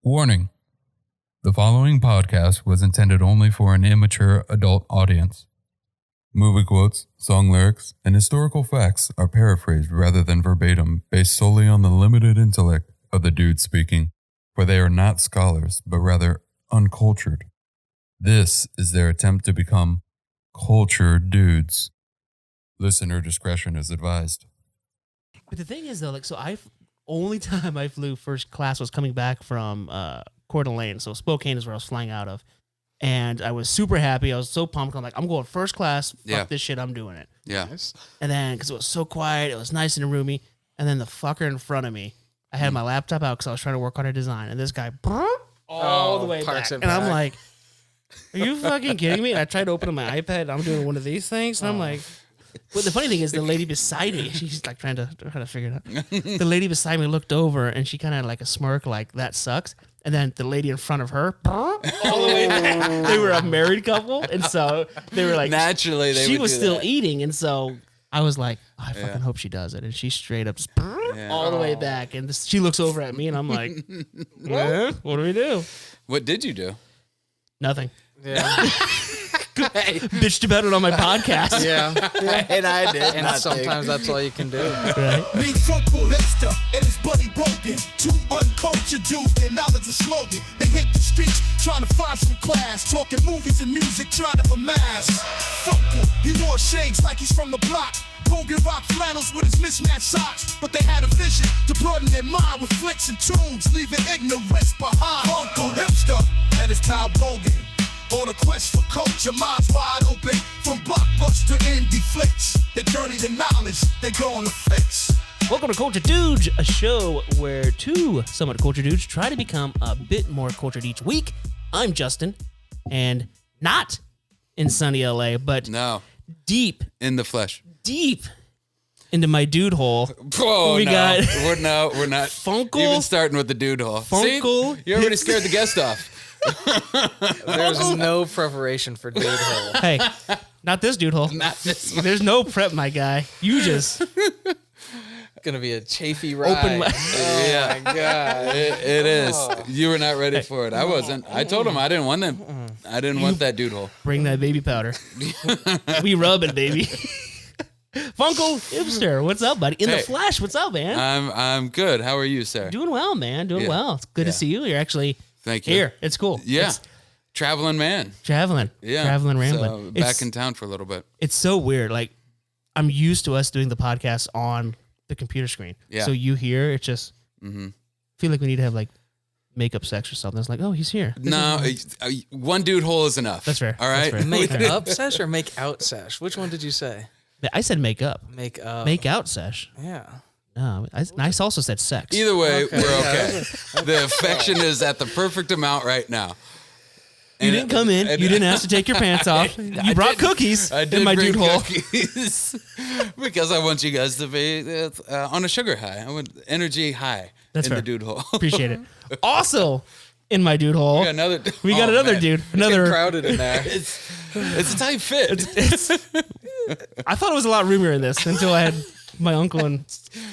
Warning. The following podcast was intended only for an immature adult audience. Movie quotes, song lyrics, and historical facts are paraphrased rather than verbatim, based solely on the limited intellect of the dude speaking, for they are not scholars, but rather uncultured. This is their attempt to become cultured dudes. Listener discretion is advised. But the thing is, though, only time I flew first class was coming back from Coeur d'Alene. So Spokane is where I was flying out of. And I was super happy. I was so pumped. I'm like, I'm going first class. Fuck this shit. I'm doing it. Yeah. And then, because it was so quiet, it was nice and roomy. And then the fucker in front of me, I had my laptop out because I was trying to work on a design. And this guy, all the way back. And I'm like, are you fucking kidding me? And I tried to open my iPad. I'm doing one of these things. And I'm like, well, the funny thing is the lady beside me, she's like trying to figure it out. The lady beside me looked over and she kind of had like a smirk like, that sucks. And then the lady in front of her, all the way back, they were a married couple. And so they were like, naturally, she was still eating. And so I was like, I fucking hope she does it. And she straight up all the way back. And she looks over at me and I'm like, what do we do? What did you do? Nothing. Yeah. Bitched about it on my podcast. Yeah. And I did. And sometimes that's all you can do. Right? Me Funcle hipster and his buddy broken. Two uncultured dudes, their knowledge is slogan. They hit the streets trying to find some class. Talking movies and music, trying to amass. Funcle, he wore shades like he's from the block. Bogan rock flannels with his mismatched socks. But they had a vision to broaden their mind with flicks and tunes, leaving ignorance behind. Funcle hipster and his pal Bogan. On a quest for culture, minds wide open. From blockbuster indie flicks, their journey to knowledge, they going to fix. Welcome to Culture Dudes, a show where two somewhat cultured dudes try to become a bit more cultured each week. I'm Justin, and not in sunny LA, but deep in the flesh, deep into my dude hole. Oh, we're not. Funcle. Even starting with the dude hole. Funcle. See? You already scared the guest off. There's no preparation for dude hole. Hey, not this dude hole. Not this one. There's no prep, my guy. You just Gonna be a chafy ride. Yeah, my God. It is. You were not ready for it. I wasn't. I told him I didn't want them. I didn't want that dude hole. bring that baby powder. We rubbing, baby. Funcle hipster, what's up, buddy? In the flesh, what's up, man? I'm good. How are you, sir? Doing well, man. Doing well. It's good to see you. You're actually Thank you. here. It's cool. Yeah. It's traveling man. traveling. Yeah. Traveling, rambling. So back in town for a little bit. It's so weird. Like, I'm used to us doing the podcast on the computer screen. Yeah. So you hear, it's just, feel like we need to have like makeup sex or something. It's like, oh, he's here. No, one dude hole is enough. That's fair. All right. That's fair. Make up sesh or make out sesh? Which one did you say? I said make up. Make up. Make out sesh. Yeah. No, I also said sex. Either way, we're okay. The affection is at the perfect amount right now. You didn't come in. You didn't have to take your pants off. You brought cookies in my dude hole. Because I want you guys to be on a sugar high. I want energy high. That's in fair. the dude hole. Appreciate it. Also, in my dude hole, We got another dude. Another. Crowded in there. It's a tight fit. I thought it was a lot roomier in this until I had my uncle and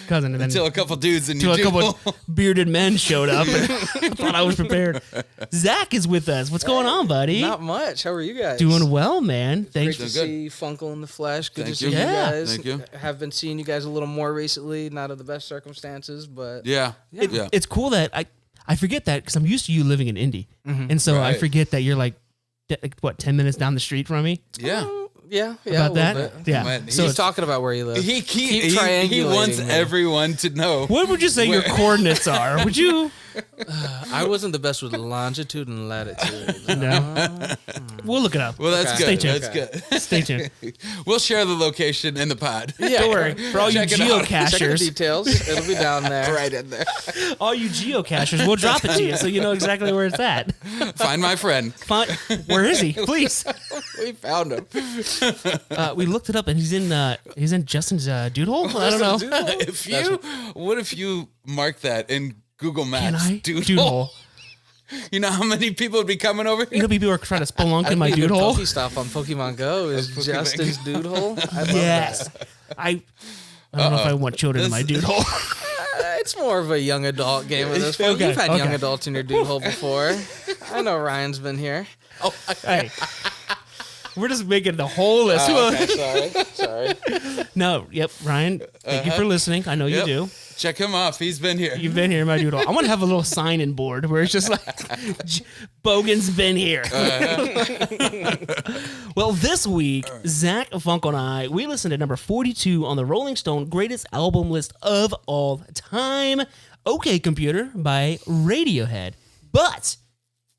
cousin, and then Until a couple dudes in until your a dude couple hole. bearded men showed up. And I thought I was prepared. Zach is with us. What's going on, buddy? Not much. How are you guys? Doing well, man. Thanks. Great to Good. see Funcle in the flesh. Good Thank to you. see you Yeah. guys. Thank you. Have been seeing you guys a little more recently. Not of the best circumstances, but Yeah. It's cool that I forget that because I'm used to you living in Indy, and so I Right. forget that you're like 10 minutes down the street from me. Yeah. yeah, About a that, little bit. yeah. Man, So He's talking about where you live. He triangulating wants me. everyone to know. what would you say your coordinates are? Would you? I wasn't the best with longitude and latitude. No. We'll look it up. Well, that's Okay. good. Stay tuned. That's good. Stay tuned. We'll share the location in the pod. Yeah. Don't worry. For all you Check it out. Check the geocachers, details. It'll be down there. Right in there. all you geocachers, we'll drop it to you so you know exactly where it's at. Find my friend. Where is he? Please. We found him. We looked it up, and he's in Justin's dude hole. I don't know. What if you mark that in Google Maps? Can I? Dude Dude hole. hole. You know how many people would be coming over You here? know, people are trying to spelunk in my Your dude hole. Pokestop on Pokemon Go is Pokemon Justin's dude hole. I love Yes. I don't know if I want children in my dude hole. It's more of a young adult game with this one. Okay, You've had okay. young adults in your dude hole before. I know Ryan's been here. Hey, we're just making the whole list. Sorry. No, yep, Ryan. Thank you for listening. I know you Yep. do. Check him off. He's been here. You've been here, my dude. I want to have a little sign-in board where it's just like, Bogan's been here. Well, this week, Zach, Funcle, and I, we listened to number 42 on the Rolling Stone greatest album list of all time, OK Computer by Radiohead. But,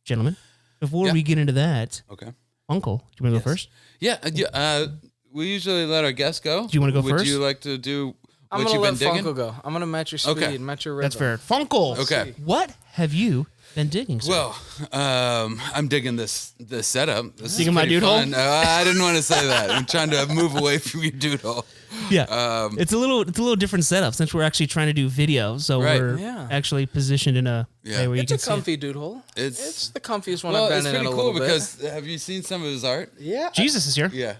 gentlemen, before we get into that, Okay. Funcle, do you want to go first? Yeah. We usually let our guests go. Do you wanna go Would first? you like to do I'm what gonna you've let been digging? Funko go. I'm gonna match your speed, Okay. match your rhythm. That's fair. Funcle. Okay. What have you been digging, sir? Well, I'm digging this setup. This Digging is my pretty dude hole? fun. I didn't want to say that. I'm trying to move away from your dude hole. Yeah, it's a little different setup since we're actually trying to do video, so Right. we're Yeah. actually positioned in a way where you It's can a see it. comfy dude hole. It's- It's the comfiest one Well, I've been it's in pretty a cool little bit. because have you seen some of his art? Yeah, Jesus is here. Yeah.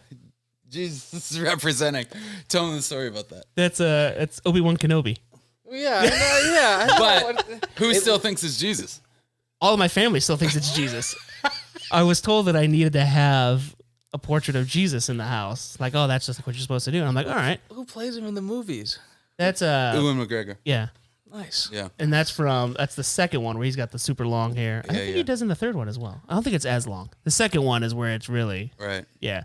Jesus is representing. Tell him the story about that. That's Obi-Wan Kenobi. yeah, yeah. But who still thinks it's Jesus? All of my family still thinks it's Jesus. I was told that I needed to have a portrait of Jesus in the house. Like, oh, that's just what you're supposed to do. And I'm like, all right, Who plays him in the movies? that's Ewan McGregor. yeah. Nice. Yeah. And that's the second one where he's got the super long hair. I think yeah. he does in the third one as well. I don't think it's as long. The second one is where it's really Right. yeah.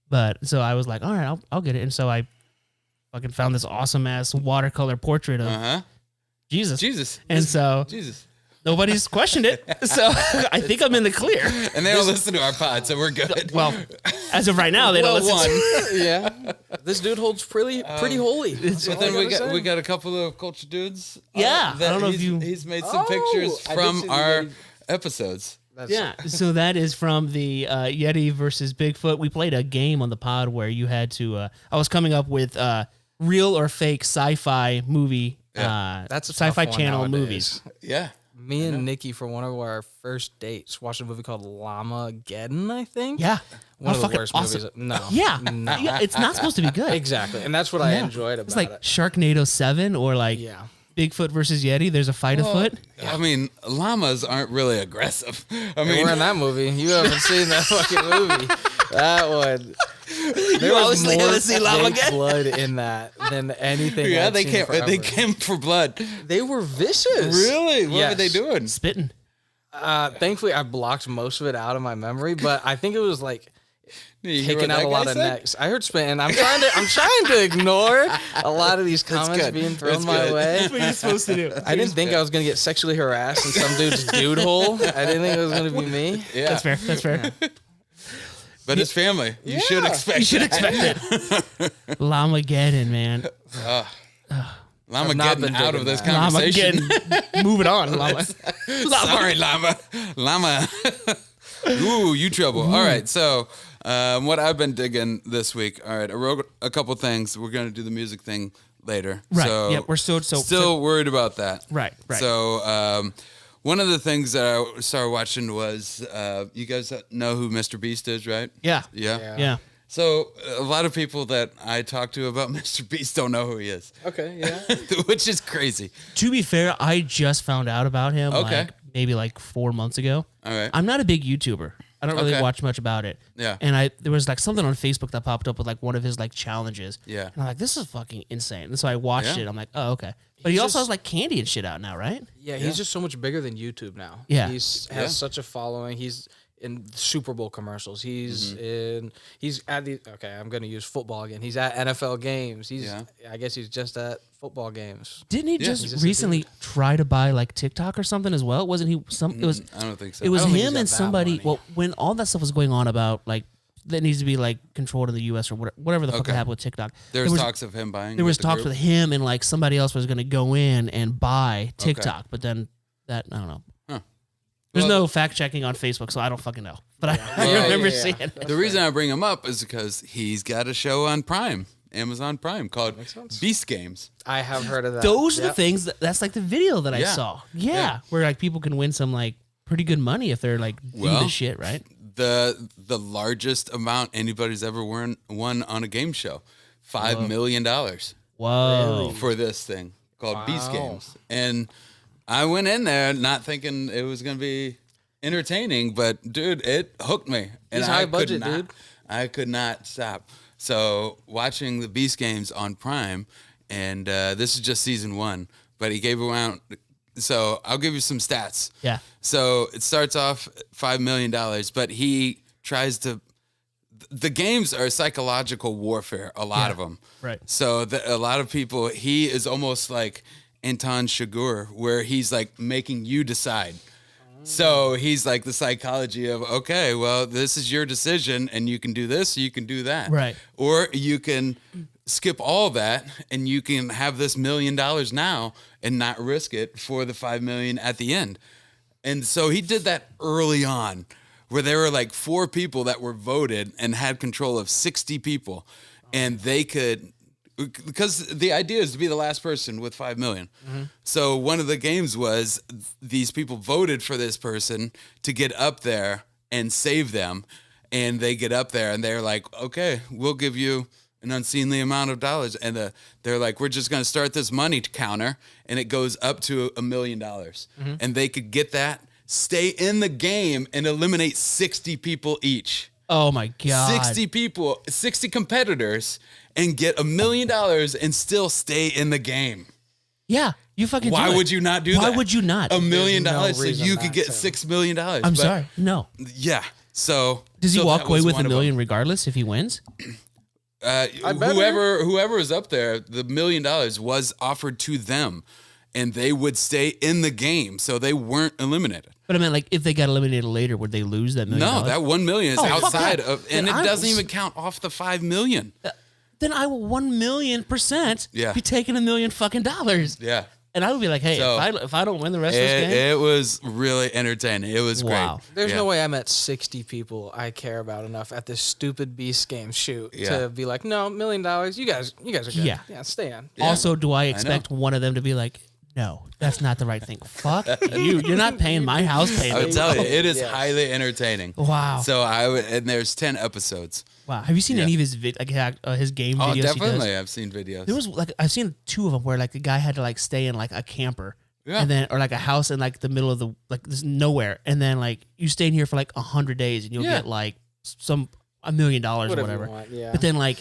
But so I was like, all right, I'll get it. And so I fucking found this awesome ass watercolor portrait of Jesus. Jesus. And so Jesus. nobody's questioned it. So I think I'm in the clear. And they don't listen to our pod, so we're good. Well, as of right now, they don't listen. Yeah. This dude holds pretty holy. But then we got a couple of culture dudes. Yeah, that I don't know if he's made some pictures I did from see the our Yeti. episodes. Yeah, so that is from the Yeti versus Bigfoot. We played a game on the pod where you had to. I was coming up with real or fake sci-fi movie. That's a sci-fi tough one channel nowadays. movies. Yeah. Me and Nikki, for one of our first dates, watched a movie called Llamageddon, I think. Yeah, One of the fucking worst awesome. movies. No. Yeah, No. yeah, it's not supposed to be good. Exactly. And that's what I Yeah. enjoyed about It's like it. Sharknado 7 or like Yeah. Bigfoot versus Yeti. There's a fight afoot. I mean, llamas aren't really aggressive. I They mean, were in that movie. You haven't seen that fucking movie. That one. There was obviously more haven't seen fake Llamageddon. blood in that than anything. yeah, I'd they seen came. forever. They came for blood. They were vicious. Really? What were they Yes. doing? Spitting. Thankfully, I blocked most of it out of my memory, but I think it was like You hear taking what out that a lot guy of said? necks. I heard spitting. I'm trying to ignore a lot of these comments good. being thrown That's my good. way. What you're supposed to do. I didn't think I was gonna get sexually harassed in some dude's dude hole. I didn't think it was gonna be me. Yeah, That's fair. That's fair. but it's family. You should expect. You should that. expect it. Llamageddon, man. Llama not getting been out of digging this that. conversation. Llamageddon. Moving on. Llama. Sorry, llama. Ooh, you trouble. All right, so what I've been digging this week. All right, I wrote a couple things. We're gonna do the music thing later. Right. So Yeah, we're still worried about that. Right, right. So one of the things that I started watching was you guys know who Mr. Beast is, right? Yeah. Yeah. Yeah. So a lot of people that I talk to about Mr. Beast don't know who he is, Okay, yeah. which is crazy. To be fair, I just found out about him Okay. maybe 4 months ago. All right. I'm not a big YouTuber. I don't really Okay. watch much about it. Yeah. And there was something on Facebook that popped up with one of his challenges. Yeah. And I'm like, this is fucking insane. And so I watched Yeah. it. I'm like, oh, okay. But he He's also just- has candy and shit out now, right? Yeah, he's just so much bigger than YouTube now. Yeah. He's has such a following. He's in Super Bowl commercials. He's at the I'm gonna use football again. He's at NFL games. I guess he's just at football games. Didn't he he's just just a recently try to buy TikTok or something as well? Wasn't he it was I don't think so. it was I don't think him he's and got that somebody. money. Well, when all that stuff was going on about that needs to be controlled in the U.S. or whatever the fuck Okay. happened with TikTok. There's there was, talks of him buying. There was the talks group. with him and somebody else was going to go in and buy TikTok, but then that I don't know. Huh. There's Well, no fact checking on Facebook, so I don't fucking know. But I Well, remember yeah. seeing it. The reason I bring him up is because he's got a show on Prime, Amazon Prime, called Beast Games. I have heard of that. Those are the Yep. things that's the video that I Yeah. saw. Yeah, Yeah. where people can win some pretty good money if they're doing Well, this shit, right? The largest amount anybody's ever won on a game show, $5 million Whoa. for this thing called Beast Games. And I went in there not thinking it was going to be entertaining, but dude, it hooked me. And He's high budget, dude. I could not stop. So watching the Beast Games on Prime, and this is just season 1, but he gave around. So I'll give you some stats. Yeah. So it starts off $5 million, but he tries to. The games are psychological warfare. A lot of them. Right. So a lot of people. He is almost like Anton Chigurh, where he's like making you decide. So he's like the psychology of, okay, well, this is your decision, and you can do this, you can do that. Right. Or you can skip all that, and you can have this $1 million now and not risk it for the $5 million at the end. And so he did that early on, where there were like 4 people that were voted and had control of 60 people, and they could. Because the idea is to be the last person with 5 million. Mm-hmm. So one of the games was these people voted for this person to get up there and save them. And they get up there and they're like, okay, we'll give you an unseemly amount of dollars. And they're like, we're just going to start this money counter. And it goes up to $1 million. Mm-hmm. And they could get that, stay in the game, and eliminate 60 people each. Oh my God. 60 people, 60 competitors, and get $1 million and still stay in the game. Yeah, you fucking do Why it. would you not do that? Why would you not? $1 million no so reason you not could get to. $6 million. I'm sorry. No. Yeah. So Does he so walk that away was with one $1 of them. million regardless if he wins? Whoever is up there, the $1 million was offered to them, and they would stay in the game, so they weren't eliminated. But I meant, like, if they got eliminated later, would they lose that $1 million? No, that $1 million is Oh, fuck outside that. of, and Then it I doesn't was- even count off the $5 million. Then I will 1,000,000% Yeah. be taking $1 million fucking dollars. Yeah. And I would be like, hey, So, if I don't win the rest of this game, It was really entertaining. It was Wow. great. There's Yeah. no way I met 60 people I care about enough at this stupid Beast Game shoot Yeah. to be like, no, $1 million. You guys are good. Yeah. Stay on. Yeah. also, do I expect one of them to be like, no, that's not the right thing. Fuck you. You're not paying my house I payment. would tell you, it is Yes. highly entertaining. Wow. So and there's 10 episodes. Wow. Have you seen any of his his game Oh, videos? He definitely. does? I've seen videos. There was like I've seen 2 of them where like the guy had to like stay in like a camper. Yeah. And then, or like a house in like the middle of the like this nowhere, and then like you stay in here for like 100 days, and you'll Yeah. get like $1 million or Whatever whatever. you want, yeah. But then like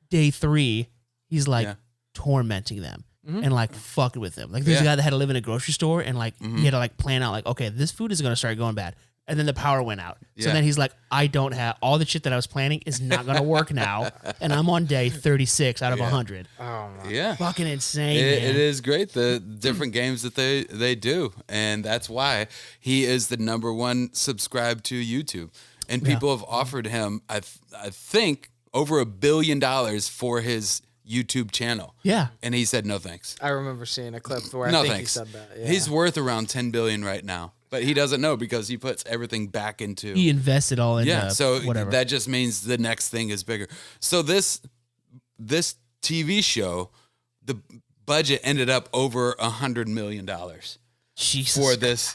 day 3, he's like Yeah. tormenting them Mm-hmm. and like fucking with them. Like there's a Yeah. guy that had to live in a grocery store, and like he had to like plan out like, okay, this food is gonna start going bad, and then the power went out. So Yeah. then he's like, I don't have all the shit that I was planning is not gonna work now, and I'm on day 36 out of 100. Oh, my. Yeah. Fucking insane. It man. is great, the different games that they do, and that's why he is the #1 subscribed to YouTube. And people have offered him, I think, over $1 billion for his YouTube channel. Yeah. And he said no thanks. I remember seeing a clip where No I think thanks. he said that. Yeah. He's worth around $10 billion right now, but he doesn't know because he puts everything back into. He invested all in So whatever. that just means the next thing is bigger. So this TV show, the budget ended up over $100 million Jesus for this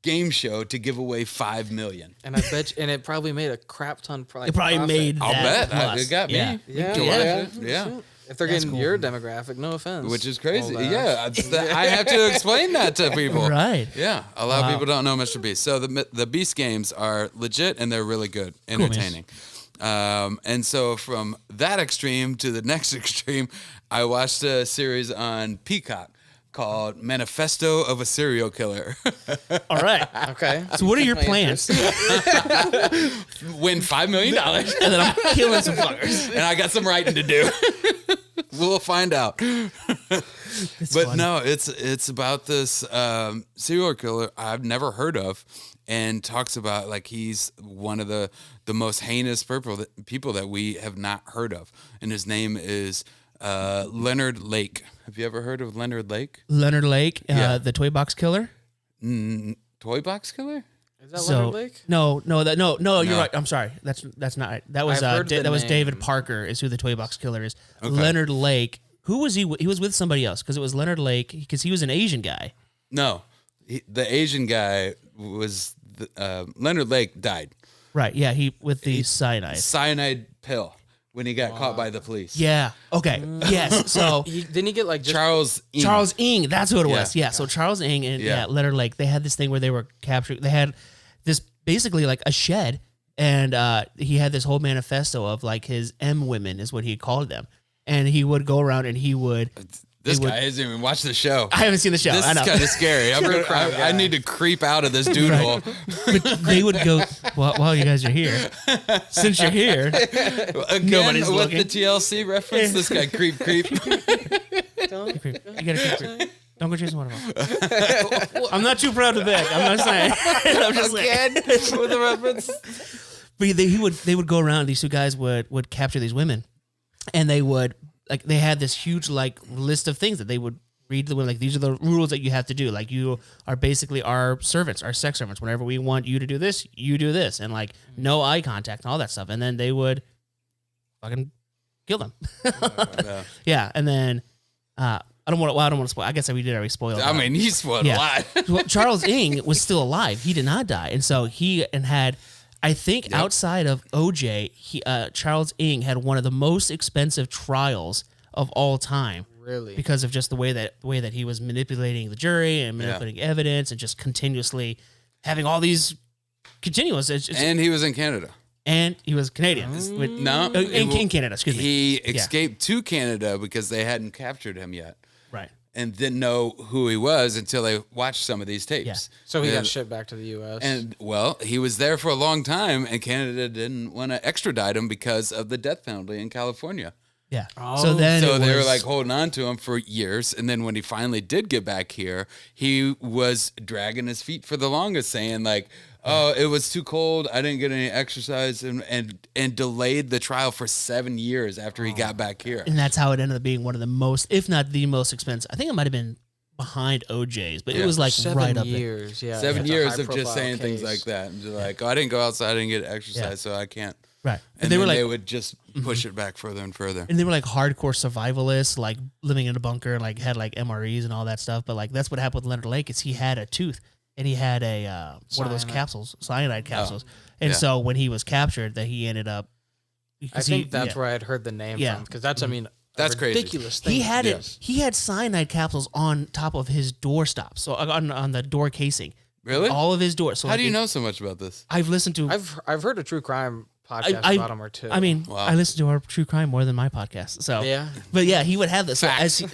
game show to give away $5 million. And I bet, and it probably made a crap ton. it probably profit. made I'll that bet plus. it got me. Yeah. Yeah, To yeah, watch it. Yeah. If they're That's getting cool. your demographic, no offense. Which is crazy. Old ass. Yeah, I have to explain that to people. Right. Yeah, a lot Wow. of people don't know Mr. Beast. So the Beast games are legit and they're really good, entertaining. And so from that extreme to the next extreme, I watched a series on Peacock called Manifesto of a Serial Killer. All right. Okay. So what are your My plans? Win $5 million, And then I'm killing some fuckers. and I got some writing to do. We'll find out. But fun. no, it's about this serial killer I've never heard of, and talks about like he's one of the most heinous people that we have not heard of, and his name is Leonard Lake. Have you ever heard of Leonard Lake? Leonard Lake, Yeah. the toy box killer. Toy box killer? Is that So Leonard Lake? no, you're No. right. I'm sorry. That's not right. That was I've heard the that was name. David Parker is who the toy box killer is. Leonard Lake. Who was he? He was with somebody else because it was Leonard Lake because he was an Asian guy. No, the Asian guy was Leonard Lake died. Right. Yeah. He with the cyanide. Cyanide pill when he got caught by the police. Yeah. Okay. Yes. So Didn't he get like just Charles Ng. Charles Ng, that's who it Yeah. was. Yeah. So Charles Ng and Yeah. Letter Lake, they had this thing where they were captured. They had this basically like a shed, and he had this whole manifesto of like his M women is what he called them, and he would go around and he would. This guy hasn't even watched the show. I haven't seen the show. This I know. is kind of scary. I need to creep out of this dude hole. But they would go, well, while you guys are here, since you're here, Again, Nobody's with looking. the TLC reference, this guy creep. you gotta keep. Don't go chasing waterfall. I'm not too proud of that. I'm not saying. I'm just saying. With the reference. But they would go around. These two guys would capture these women, and they would like they had this huge like list of things that they would read to the women. Like these are the rules that you have to do. Like you are basically our servants, our sex servants. Whenever we want you to do this, you do this, and like no eye contact and all that stuff. And then they would fucking kill them. Yeah, and then I don't want to spoil. I guess we did already spoil. I mean, he spoiled a lot. Well, Charles Ng was still alive. He did not die, and so he had. I think outside of OJ, Charles Ng had one of the most expensive trials of all time. Really? Because of just the way that he was manipulating the jury and manipulating evidence and just continuously having all these continuous. And he was in Canada. And he was Canadian. No. In Canada, excuse me. He escaped to Canada because they hadn't captured him yet. Right. And didn't know who he was until they watched some of these tapes. Yeah. So he got shipped back to the U.S. And, well, he was there for a long time, and Canada didn't want to extradite him because of the death penalty in California. Yeah. Oh. So then They were like holding on to him for years. And then when he finally did get back here, he was dragging his feet for the longest, saying like, oh, it was too cold. I didn't get any exercise, and delayed the trial for 7 years after he got back here. And that's how it ended up being one of the most, if not the most expensive. I think it might have been behind OJ's, but it was like 7 right up there. years. Yeah. 7 It's a years of high-profile just saying things case. like that. And just like, oh, I didn't go outside, I didn't get exercise, so I can't. Right. And they then were like, they would just push it back further and further. and they were like hardcore survivalists, like living in a bunker, like had like MREs and all that stuff. But like that's what happened with Leonard Lake is he had a tooth and he had a one of those capsules, cyanide capsules. And so when he was captured, that he ended up. I think that's where I had heard the name from because that's I mean That's crazy. ridiculous thing. he had Yes. it. He had cyanide capsules on top of his door stop, so on the door casing. Really? All of his doors. So How do you know so much about this? I've listened to. I've heard a true crime podcast about him or two. I mean, Wow. I listen to our true crime more than my podcast. So Yeah. but yeah, he would have this so as he,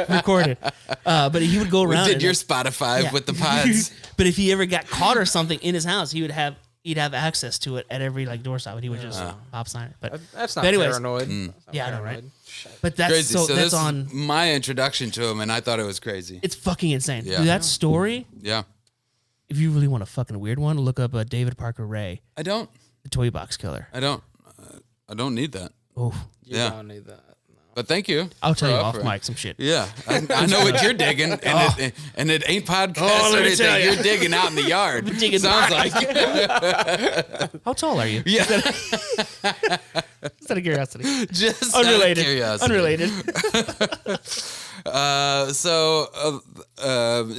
recorded. But he would go around. Did and, your Spotify with the pods? but if he ever got caught or something in his house, he'd have access to it at every like doorstop, and he would just pop sign it. But That's not but anyways, paranoid. That's not Yeah, I know, right? paranoid. But that's Crazy. so So that's this on. is my introduction to him, and I thought it was crazy. It's fucking insane. Yeah. Dude, that story. Yeah. If you really want a fucking weird one, look up David Parker Ray, I don't the toy box killer. I don't need that. Oh, You Yeah. don't need that. No. But thank you. I'll tell for you off offering. mic some shit. Yeah, I know what you're digging, and it ain't podcast Oh, or let me tell anything. ya. You're digging out in the yard. Digging Sounds like. How tall are you? Yeah, Just out of curiosity. just Unrelated. Out of curiosity. Unrelated.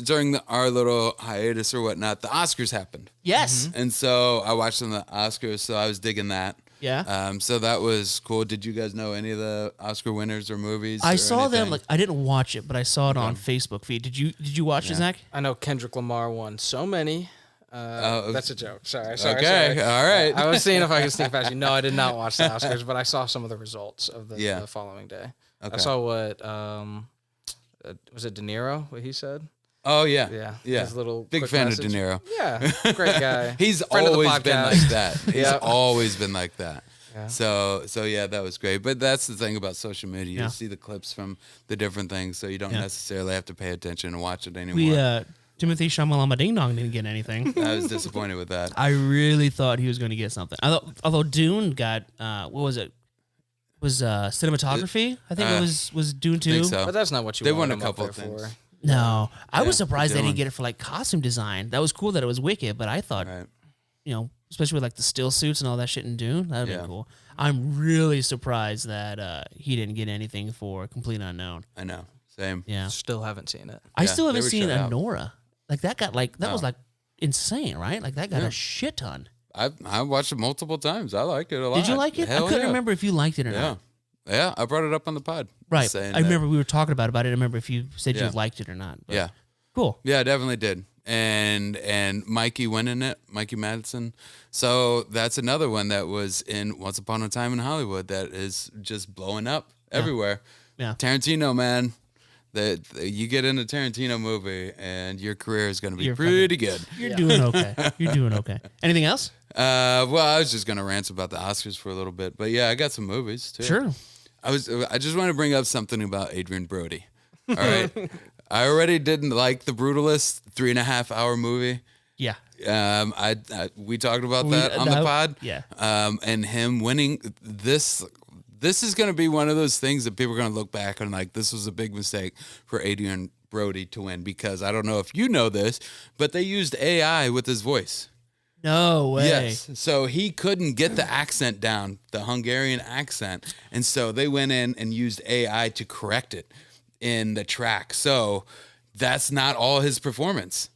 During our little hiatus or whatnot, the Oscars happened, Yes. and so I watched some of the Oscars. So I was digging that. Yeah. So that was cool. Did you guys know any of the Oscar winners or movies? I or saw them. anything? Like I didn't watch it, but I saw it on Facebook feed. Did you watch it, Zach? I know Kendrick Lamar won so many. That's a joke. Sorry. Okay, all right. I was seeing if I could sneak past you. No, I did not watch the Oscars, but I saw some of the results of the following day. I Okay. saw what was it De Niro? What he said? Oh yeah, Yeah. His little big quick fan message. of De Niro. Yeah, great guy. He's Friend of the always been podcast. like that. He's Yeah. always been like that. Yeah. So yeah, that was great. But that's the thing about social media. Yeah. You see the clips from the different things, so you don't Yeah. necessarily have to pay attention and watch it anymore. We Timothy Chalamet Ding Dong didn't get anything. I was disappointed with that. I really thought he was going to get something. Although Dune got what was it? Was cinematography? I think it was Dune 2. I think so. But that's not what you They wanted won a him up couple there of things. for. No, I was Yeah, surprised they Dylan. didn't get it for like costume design. That was cool that it was wicked, but I thought, Right. especially with like the still suits and all that shit in Dune, that'd Yeah. been cool. I'm really surprised that he didn't get anything for Complete Unknown. I know. Same. Yeah, Still haven't seen it. I Yeah, still they haven't were seen shut out. Anora. Like that got that was like insane, right? Like that got Yeah. a shit ton. I watched it multiple times. I liked it a lot. Did you like it? Hell I couldn't yeah. remember if you liked it or Yeah. not. Yeah, I brought it up on the pod. Right. saying I that- remember we were talking about it. I didn't remember if you said Yeah. you liked it or not. But Yeah. Cool. Yeah, I definitely did. And Mikey went in it, Mikey Madison. So that's another one that was in Once Upon a Time in Hollywood that is just blowing up everywhere. Yeah. Tarantino, man. That you get in a Tarantino movie and your career is going to be You're pretty good. You're doing okay. You're doing okay. Anything else? Well, I was just going to rant about the Oscars for a little bit, but yeah, I got some movies too. Sure. I just want to bring up something about Adrian Brody. All right. I already didn't like The Brutalist 3.5 hour movie. Yeah. We talked about that on the pod. Yeah. And him winning this is going to be one of those things that people are going to look back on like, this was a big mistake for Adrian Brody to win, because I don't know if you know this, but they used AI with his voice. No way. Yes. So he couldn't get the accent down, the Hungarian accent. And so they went in and used AI to correct it in the track. So that's not all his performance.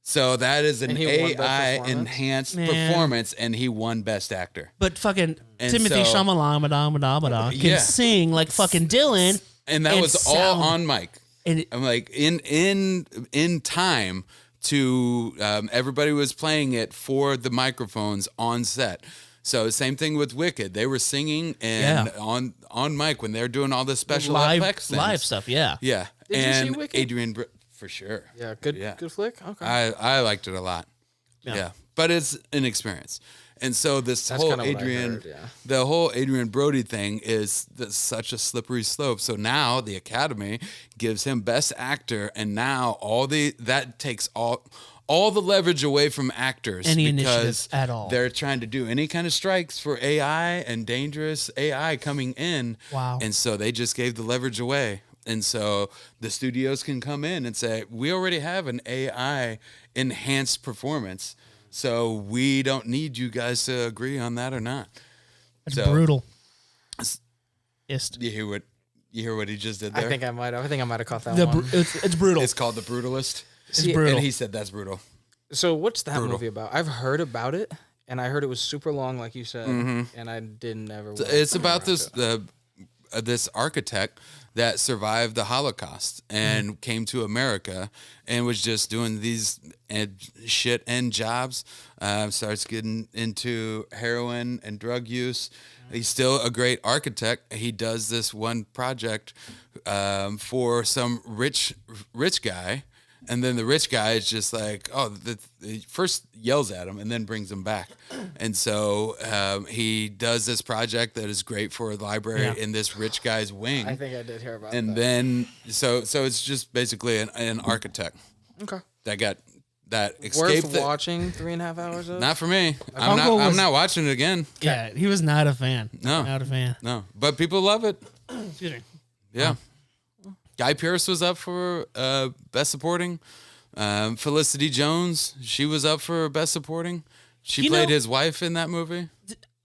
So that is an And he won Best AI Performance? enhanced Man. performance, and he won Best Actor. But fucking And Timothy so- Chalamet can Yeah. sing like fucking Dylan. And that And was all sound- on mic. And it, I'm like in time to everybody was playing it for the microphones on set. So same thing with Wicked. They were singing and on mic when they're doing all the special effects things. live stuff. Yeah. Yeah. Did you see and Wicked? Adrian for sure. Yeah, good flick. Okay. I liked it a lot. Yeah. But it's an experience. And so this That's whole kinda what I Adrian, heard, yeah. the whole Adrian Brody thing is such a slippery slope. So now the Academy gives him Best Actor, and now that takes all the leverage away from actors. Any because initiative at all. They're trying to do any kind of strikes for AI and dangerous AI coming in. Wow. And so they just gave the leverage away. And so the studios can come in and say, we already have an AI enhanced performance. So we don't need you guys to agree on that or not. It's So- brutal. You hear what he just did there? I think I might have caught that The one. it's brutal. It's called The Brutalist. See, brutal. And he said that's brutal. So what's that Brutal. movie about? I've heard about it, and I heard it was super long, like you said, and I didn't ever. It's about this architect that survived the Holocaust and came to America and was just doing these shit end jobs. Starts getting into heroin and drug use. He's still a great architect. He does this one project for some rich guy. And then the rich guy is just like, he first yells at him and then brings him back. And so he does this project that is great for a library in this rich guy's wing. I think I did hear about And that. then, so it's just basically an architect Okay. that escaped Worth watching 3.5 hours of. Not for me. Funcle I'm was- not watching it again. Yeah, he was not a fan. No. Not a fan. No, but people love it. Excuse me. Yeah. Guy Pearce was up for Best Supporting. Felicity Jones, she was up for Best Supporting. She You played know- his wife in that movie.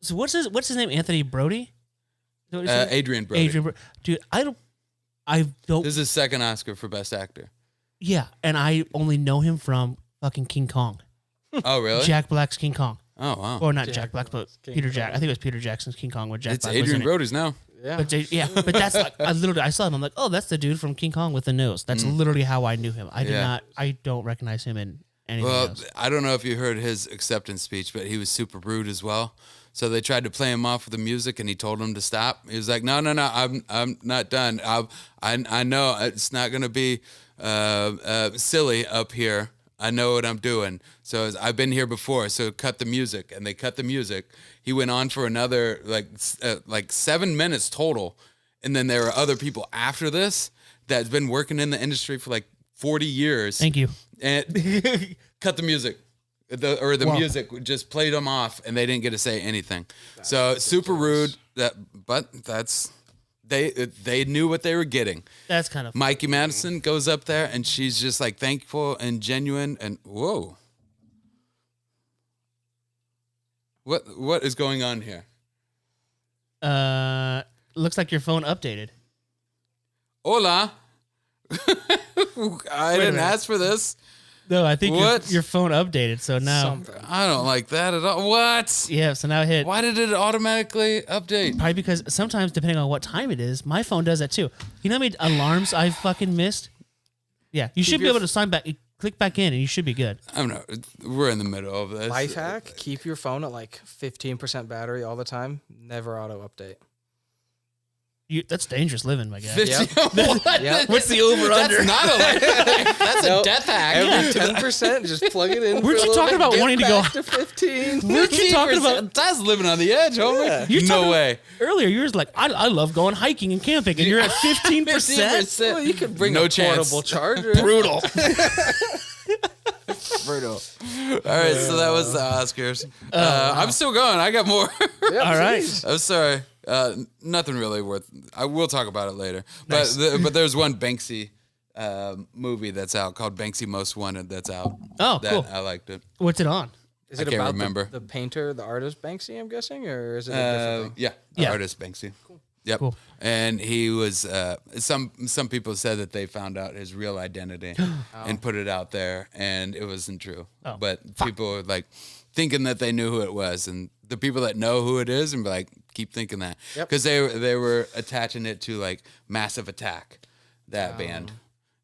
So what's his name? Anthony Brody? Is that what his name? Adrian Brody. Adrian Dude, I don't. This is his second Oscar for Best Actor. Yeah, and I only know him from fucking King Kong. Oh, really? Jack Black's King Kong. Oh, wow. Or not Jack Black, but King Peter Kong. Jack. I think it was Peter Jackson's King Kong with Jack It's Black was Adrian in it. Brody's now. Yeah. But that's like I saw him. I'm like, oh, that's the dude from King Kong with the nose. That's literally how I knew him. I don't recognize him in anything Well, else. I don't know if you heard his acceptance speech, but he was super rude as well. So they tried to play him off with the music, and he told them to stop. He was like, "No, I'm not done. I know it's not going to be silly up here. I know what I'm doing. So I've been here before. So cut the music," and they cut the music. He went on for another like 7 minutes total, and then there are other people after this that's been working in the industry for like 40 years. Thank you. And cut the music. The Wow. music just played them off, and they didn't get to say anything. So super rude. They knew what they were getting. That's kind of Mikey Madison goes up there, and she's just like thankful and genuine. And whoa, what is going on here? looks like your phone updated. Hola. I didn't minute. ask for this. No, I think What? your phone updated, so now. Something. I don't like that at all. What? Yeah, so now hit. Why did it automatically update? Probably because sometimes, depending on what time it is, my phone does that too. You know how many alarms I've fucking missed? Yeah, you should be able to sign back. You click back in, and you should be good. I don't know. We're in the middle of this. Life hack: keep your phone at like 15% battery all the time. Never auto update. That's dangerous living, my guy. 50 What? Yep. What's the over under? That's not a life hack. That's Nope. a death hack. Every 10%, just plug it in. Weren't you talking about wanting to go to 15? Weren't you talking about That's living on the edge, homie. Yeah. You're No talking- way. earlier? You were like, I love going hiking and camping, and you're at 15%. 15%. Well, you could bring No a chance. portable charger. Brutal. Brutal. All right, so that was the Oscars. I'm still going. I got more. All right. I'm sorry. Nothing really worth. I will talk about it later. But but there's one Banksy movie that's out called Banksy Most Wanted. That's out. Oh, that, cool. I liked it. What's it on? Is I it can't about remember. the painter, the artist Banksy, I'm guessing? Or is it a different thing? Yeah, Yeah. artist Banksy. Cool. Yep. Cool. And he was some people said that they found out his real identity and put it out there, and it wasn't true. Oh, But people were like thinking that they knew who it was, and the people that know who it is and be like keep thinking that Yep. because they were attaching it to like Massive Attack, that band,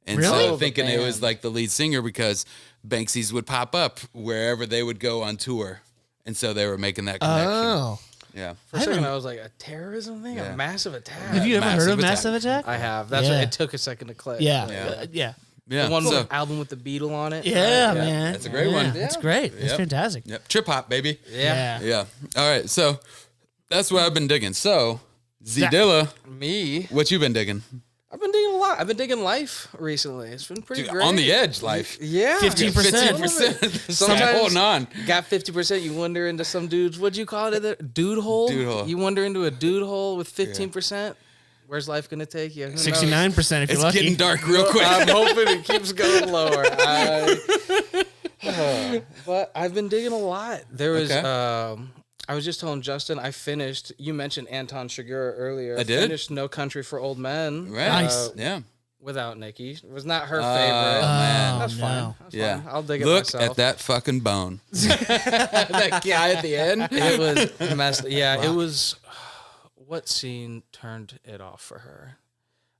and Really? so Oh, the thinking it was band. like the lead singer because Banksy's would pop up wherever they would go on tour, and so they were making that connection. Oh. Yeah. For a second, I was like, a terrorism thing? Yeah. A massive attack? Have you ever heard of Massive Massive Attack? I have. That's Yeah. what it took a second to click. Yeah. Yeah. Yeah. Yeah. The one so, with the album with the Beetle on it. Yeah, man. That's a great Yeah, one. That's Yeah. great. It's Yep. fantastic. Yep. Trip hop, baby. Yeah. Yeah. All right. So that's what I've been digging. So Z Zach. Dilla, Me, what you been digging? I've been digging a lot. I've been digging life recently. It's been pretty Dude, great. on the edge, life. Yeah. 15%. 15%. Sometimes- holding on. Got 50%. You wander into some dudes. What'd you call it? Dude hole? Dude hole. You wander into a dude hole with 15%. Where's life going to take you? Who knows? 69% if you're It's lucky. getting dark real quick. I'm hoping it keeps going lower. But I've been digging a lot. There was, Okay. I was just telling Justin, I finished, you mentioned Anton Chigurh earlier. I did? Finished No Country for Old Men. Right. Nice. Yeah. Without Nikki. It was not her Oh, favorite. man. That's no. fine. That's Yeah. fine. I'll dig it Look myself. at that fucking bone. That guy at the end. It was messed. Yeah, it was. What scene turned it off for her?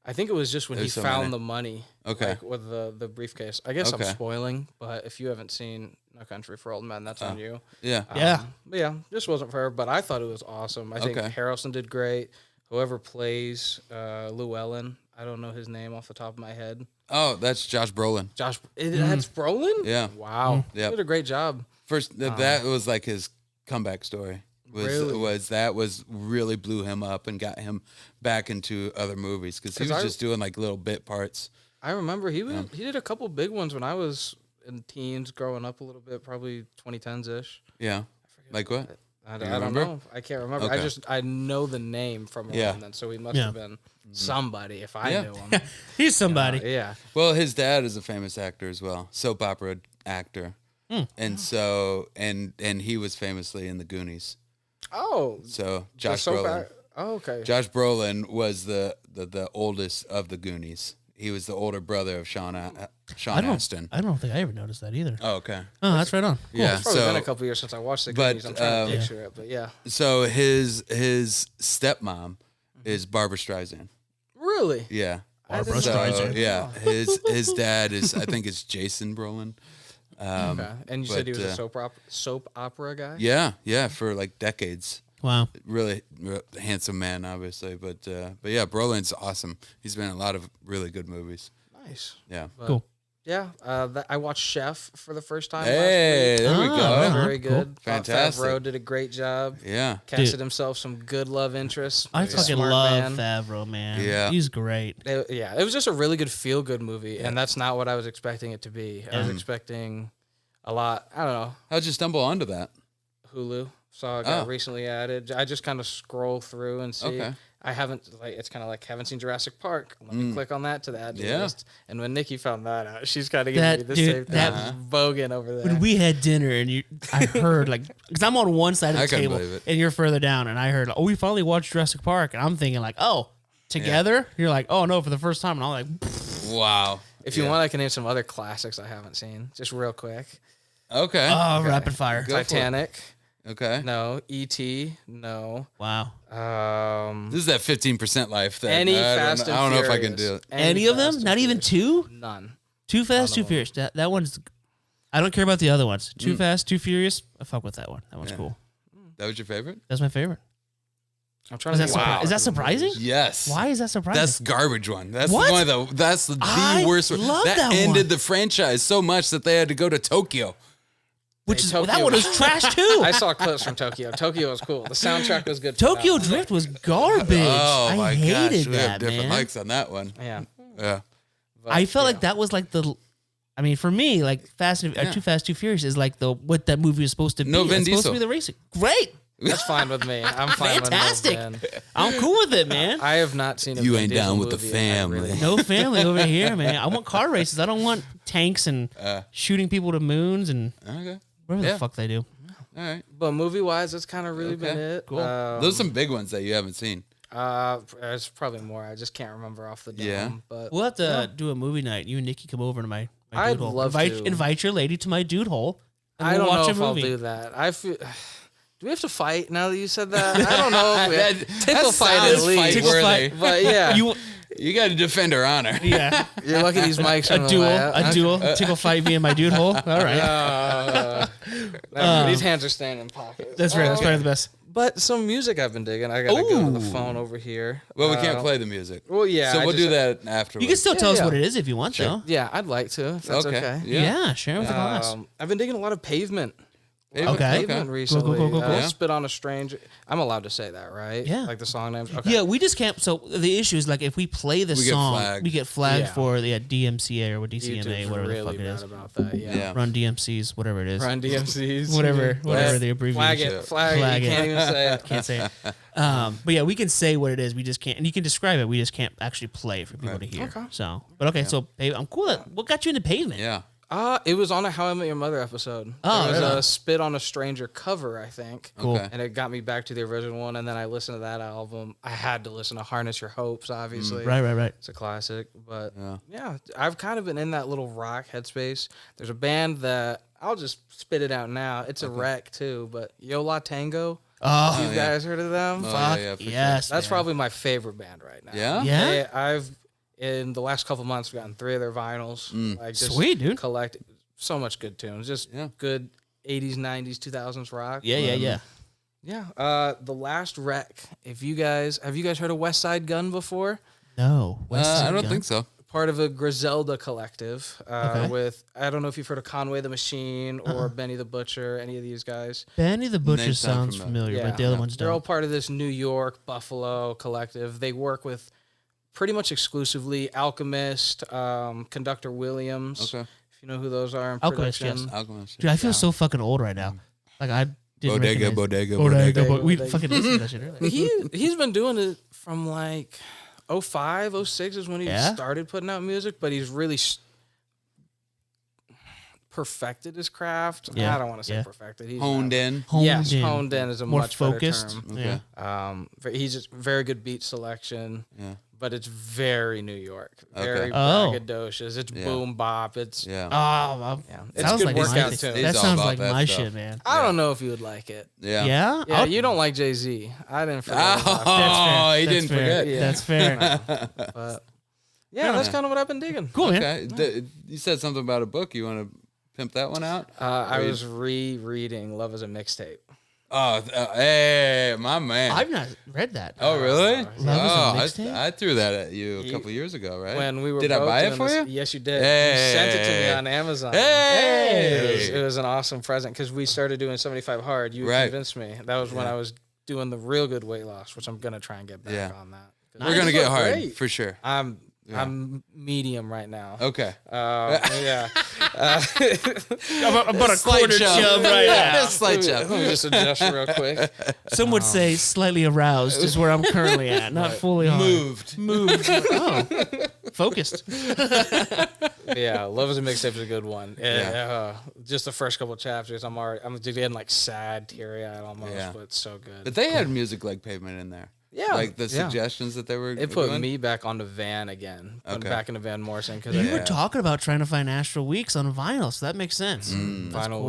I think it was just when There's he so found many. the money. Okay. Like with the briefcase. I guess Okay. I'm spoiling, but if you haven't seen No Country for Old Men, that's on you. Yeah. Yeah. But yeah, just wasn't for her. But I thought it was awesome. I think Okay. Harrelson did great. Whoever plays Llewellyn, I don't know his name off the top of my head. Oh, that's Josh Brolin. Josh, that's Brolin. Yeah. Wow. Yep. He did a great job. First, that was like his comeback story. Really? Was really blew him up and got him back into other movies because he 'Cause was I- just doing like little bit parts. I remember he did a couple big ones when I was in teens, growing up a little bit, probably 2010s ish. Yeah. Like what? I you don't remember? know. I can't remember. Okay. I know the name from around Yeah. then, so he must Yeah. have been somebody if I Yeah. knew him. He's somebody. Yeah. Well, his dad is a famous actor as well, soap opera actor, and so and he was famously in the Goonies. Oh, So the Josh soap Brolin. act- Oh, okay. Josh Brolin was the oldest of the Goonies. He was the older brother of Sean Astin. I don't think I ever noticed that either. Oh, okay. Oh, that's right on. Cool. Yeah. It's probably So been a couple years since I watched the but, Goonies. I'm trying to Yeah. picture it, but yeah. so his stepmom is Barbara Streisand. Really? Yeah. Barbara So, Streisand. yeah, his dad is I think it's Jason Brolin. Okay. And you said he but, was a soap opera guy? Yeah, for like decades. Wow. Really handsome man, obviously, but yeah, Brolin's awesome. He's been in a lot of really good movies. Nice. Yeah. But, Cool. Yeah. I watched Chef for the first time Hey, last week. there we Oh, go. right on. Very Cool. good. Thought Fantastic. Favreau did a great job. Yeah. Casted Dude. himself some good love interests. I He's a fucking smart love man. Favreau, man. Yeah. He's great. It was just a really good feel good movie, and that's not what I was expecting it to be. I was Yeah. expecting a lot. I don't know. How'd you stumble onto that? Hulu. Saw it got Oh. recently added. I just kind of scroll through and see. Okay. I haven't it's kind of like haven't seen Jurassic Park. Let me click on that to the add to Yeah. list. And when Nikki found that out, she's kind of That- giving me the dude, same thing. that- Just voguing over there. When we had dinner and I heard like, because I'm on one side of I the couldn't table believe it. and you're further down, and I heard, oh, we finally watched Jurassic Park, and I'm thinking like, oh, together? You're like, oh no, for the first time, and I'm like, Wow. If you want, I can name some other classics I haven't seen, just real quick. Okay. Oh, okay. rapid fire. Go for it. Titanic. Okay. No. E.T. No. Wow. This is that 15% life thing. Any I Fast don't, and I don't know if I Furious. can do it. Any of them? Fast Not and even Furious. two? None. Too Fast, Too None of Furious. That one's. I don't care about the other ones. Too Fast, Too Furious. I fuck with that one. That one's cool. That was your favorite? That's my favorite. I'm trying to Is think. that, is that surprising? Yes. Why is that surprising? That's garbage one. That's What? one of the. That's the I worst one. love that ended one. the franchise so much that they had to go to Tokyo. Which Hey, is Tokyo- that one was trash too. I saw clips from Tokyo. Tokyo was cool. The soundtrack was good. for Tokyo that one. Drift was garbage. Oh I my hated gosh, we have that, different man. likes on that one. Yeah. Yeah. But, I felt yeah. like that was like the. I mean, for me, like Too Fast, Too Furious is like the what that movie was supposed to be. No Vin It's supposed to Diesel. be the racing. Great, That's fine with me. I'm fine fantastic. with no Vin. I'm cool with it, man. I have not seen a You Vin ain't Diesel down with the movie, and I family. really- No family over here, man. I want car races. I don't want tanks and shooting people to moons and Okay. whatever Yeah. the fuck they do. All right. But movie wise, that's kind of really been Okay, it. cool. Those are some big ones that you haven't seen. There's probably more. I just can't remember off the dome. Yeah. But We'll have to do a movie night. You and Nikki come over to my I'd dude hole. love invite, to. invite your lady to my dude hole. And I we'll don't watch know a if I'll movie. do that. I feel. Do we have to fight now that you said that? I don't know. If That tickle fight at sounds least. Tickle fight-worthy. fight. But yeah, You, got to defend her honor. yeah, you're lucky these mics are a in the duel, way. a duel, tickle fight me and my dude hole. All right, These hands are staying in pockets. that's right. That's probably the best. But some music I've been digging. I gotta go to the Ooh. phone over here. Well, we can't play the music. Well, yeah. So I we'll just- do that afterwards. You can still tell us yeah. what it is if you want, though. Yeah, I'd like to. If that's okay. Yeah, share with the class. I've been digging a lot of Pavement. Okay. Pavement recently. Go. Yeah. Spit on a Stranger. I'm allowed to say that, right? Yeah. Like the song names. Okay. Yeah, we just can't. So the issue is like if we play the We get song, flagged. we get flagged Yeah. for the DMCA or DCMA, YouTube's whatever really the fuck it bad is. about that. Yeah. Yeah. Run DMCs, whatever it is. Run DMCs. Whatever Yeah. the abbreviation. Flag it. Flag Flag it. You it. can't even say it. Can't say it. But yeah, we can say what it is. We just can't, and you can describe it. We just can't actually play it for people to hear. Okay. So, but okay, so I'm cool. What got you into Pavement? Yeah. It was on a How I Met Your Mother episode. Oh, there was right on. a Spit on a Stranger cover, I think. Cool. Okay. And it got me back to the original one, and then I listened to that album. I had to listen to Harness Your Hopes, obviously. Right. It's a classic. But Yeah. yeah, I've kind of been in that little rock headspace. There's a band that I'll just spit it out now. It's a wreck too, but Yo La Tango. Oh, You guys heard of them? Oh, fuck yeah, for sure. yes. That's man. probably my favorite band right now. Yeah? Yeah? I've in the last couple months gotten 3 of their vinyls. Like just Sweet, dude. Collect so much good tunes. Just Yeah. good 80s, 90s, 2000s rock. Yeah. Yeah. The Last Wreck. Have you guys heard of West Side Gun before? No, West I Side don't Gun. think so. Part of a Griselda collective Okay. with, I don't know if you've heard of Conway the Machine or Benny the Butcher, any of these guys. Benny the Butcher Names sound sounds familiar. familiar, but the other ones They're all don't. part of this New York, Buffalo collective. They work with pretty much exclusively Alchemist, Conductor Williams. Okay. If you know who those are in Alchemist, production. yes. Alchemist. Dude, I feel so fucking old right now. Like I didn't Bodega, recognize- bodega. but we Bodega. fucking listened to that shit earlier. He's been doing it from like 05, 06 is when he Yeah? started putting out music, but he's really perfected his craft. Yeah, I don't want to say yeah. perfected. He's Honed in. Yes, honed in is a more much focused. better Yeah. term. He's just very good beat selection. Yeah. But it's very New York, very Okay. Oh. braggadocious. It's Yeah. boom bop. It's Yeah. Oh, yeah. it It's sounds good like my workout thing. tune. He's That all sounds about like that my stuff. shit, man. I don't know if you would like it. Yeah. Yeah, Yeah, I'll- you don't like Jay-Z. I didn't forget. Oh, about that. he That's didn't fair. forget. Yeah. That's fair. But yeah, that's kind of what I've been digging. Cool, man. Okay. You said something about a book. You want to pimp that one out? I was rereading Love as a Mixtape. Oh, hey, my man. I've not read that. Oh, really? Love is a Mixtape? I threw that at you a couple years ago, right? When we were Did I both buy it doing for this- you? Yes, you did. Hey. You sent it to me on Amazon. Hey. It was an awesome present because we started doing 75 hard. You Right. convinced me. That was when I was doing the real good weight loss, which I'm gonna try and get back Yeah. on that. We're gonna get hard Great. for sure. I'm medium right now. Okay. Yeah. I'm about a Slight quarter chub. chub right now. Slight Let chub. me just adjust real quick. Some would say slightly aroused is where I'm currently at, not fully hard. Moved. Oh, focused. Yeah, Love is a Mixtape is a good one. Just the first couple chapters, I'm getting like sad, teary eyed almost, Yeah. but it's so good. But they had music like Pavement in there. Yeah, like the suggestions that they were. It put doing? me back on the Van again. Okay. Back into Van Morrison because You were talking about trying to find Astral Weeks on vinyl, so that makes sense. vinyl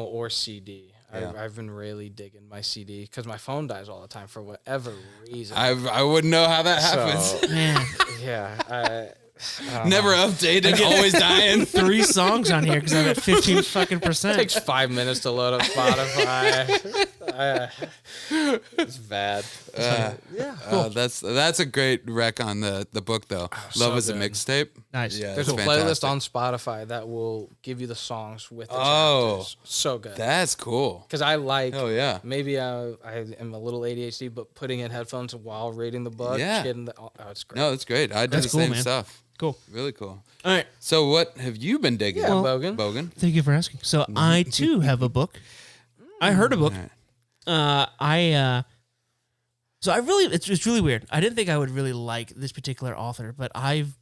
or CD. Yeah. I've been really digging my CD because my phone dies all the time for whatever reason. I wouldn't know how that happens. So, Man, yeah. Never updated, always dying. 3 songs on here because I'm at 15 fucking It percent. takes 5 minutes to load up Spotify. It's bad. Cool. That's a great rec on the book though. Love is a good. mixtape. Nice. Yeah, There's it's a playlist fantastic. on Spotify that will give you the songs with the Oh. chapters. So good. That's cool. Because I like, Oh yeah. maybe I am a little ADHD, but putting in headphones while reading the book, it's great. No, it's great. I do That's the cool, same man. stuff. Cool. Really cool. All right. So what have you been digging? Yeah, Bogan. Bogan. Thank you for asking. So I too have a book. I heard a book. All right. So I really, it's really weird. I didn't think I would really like this particular author, but I've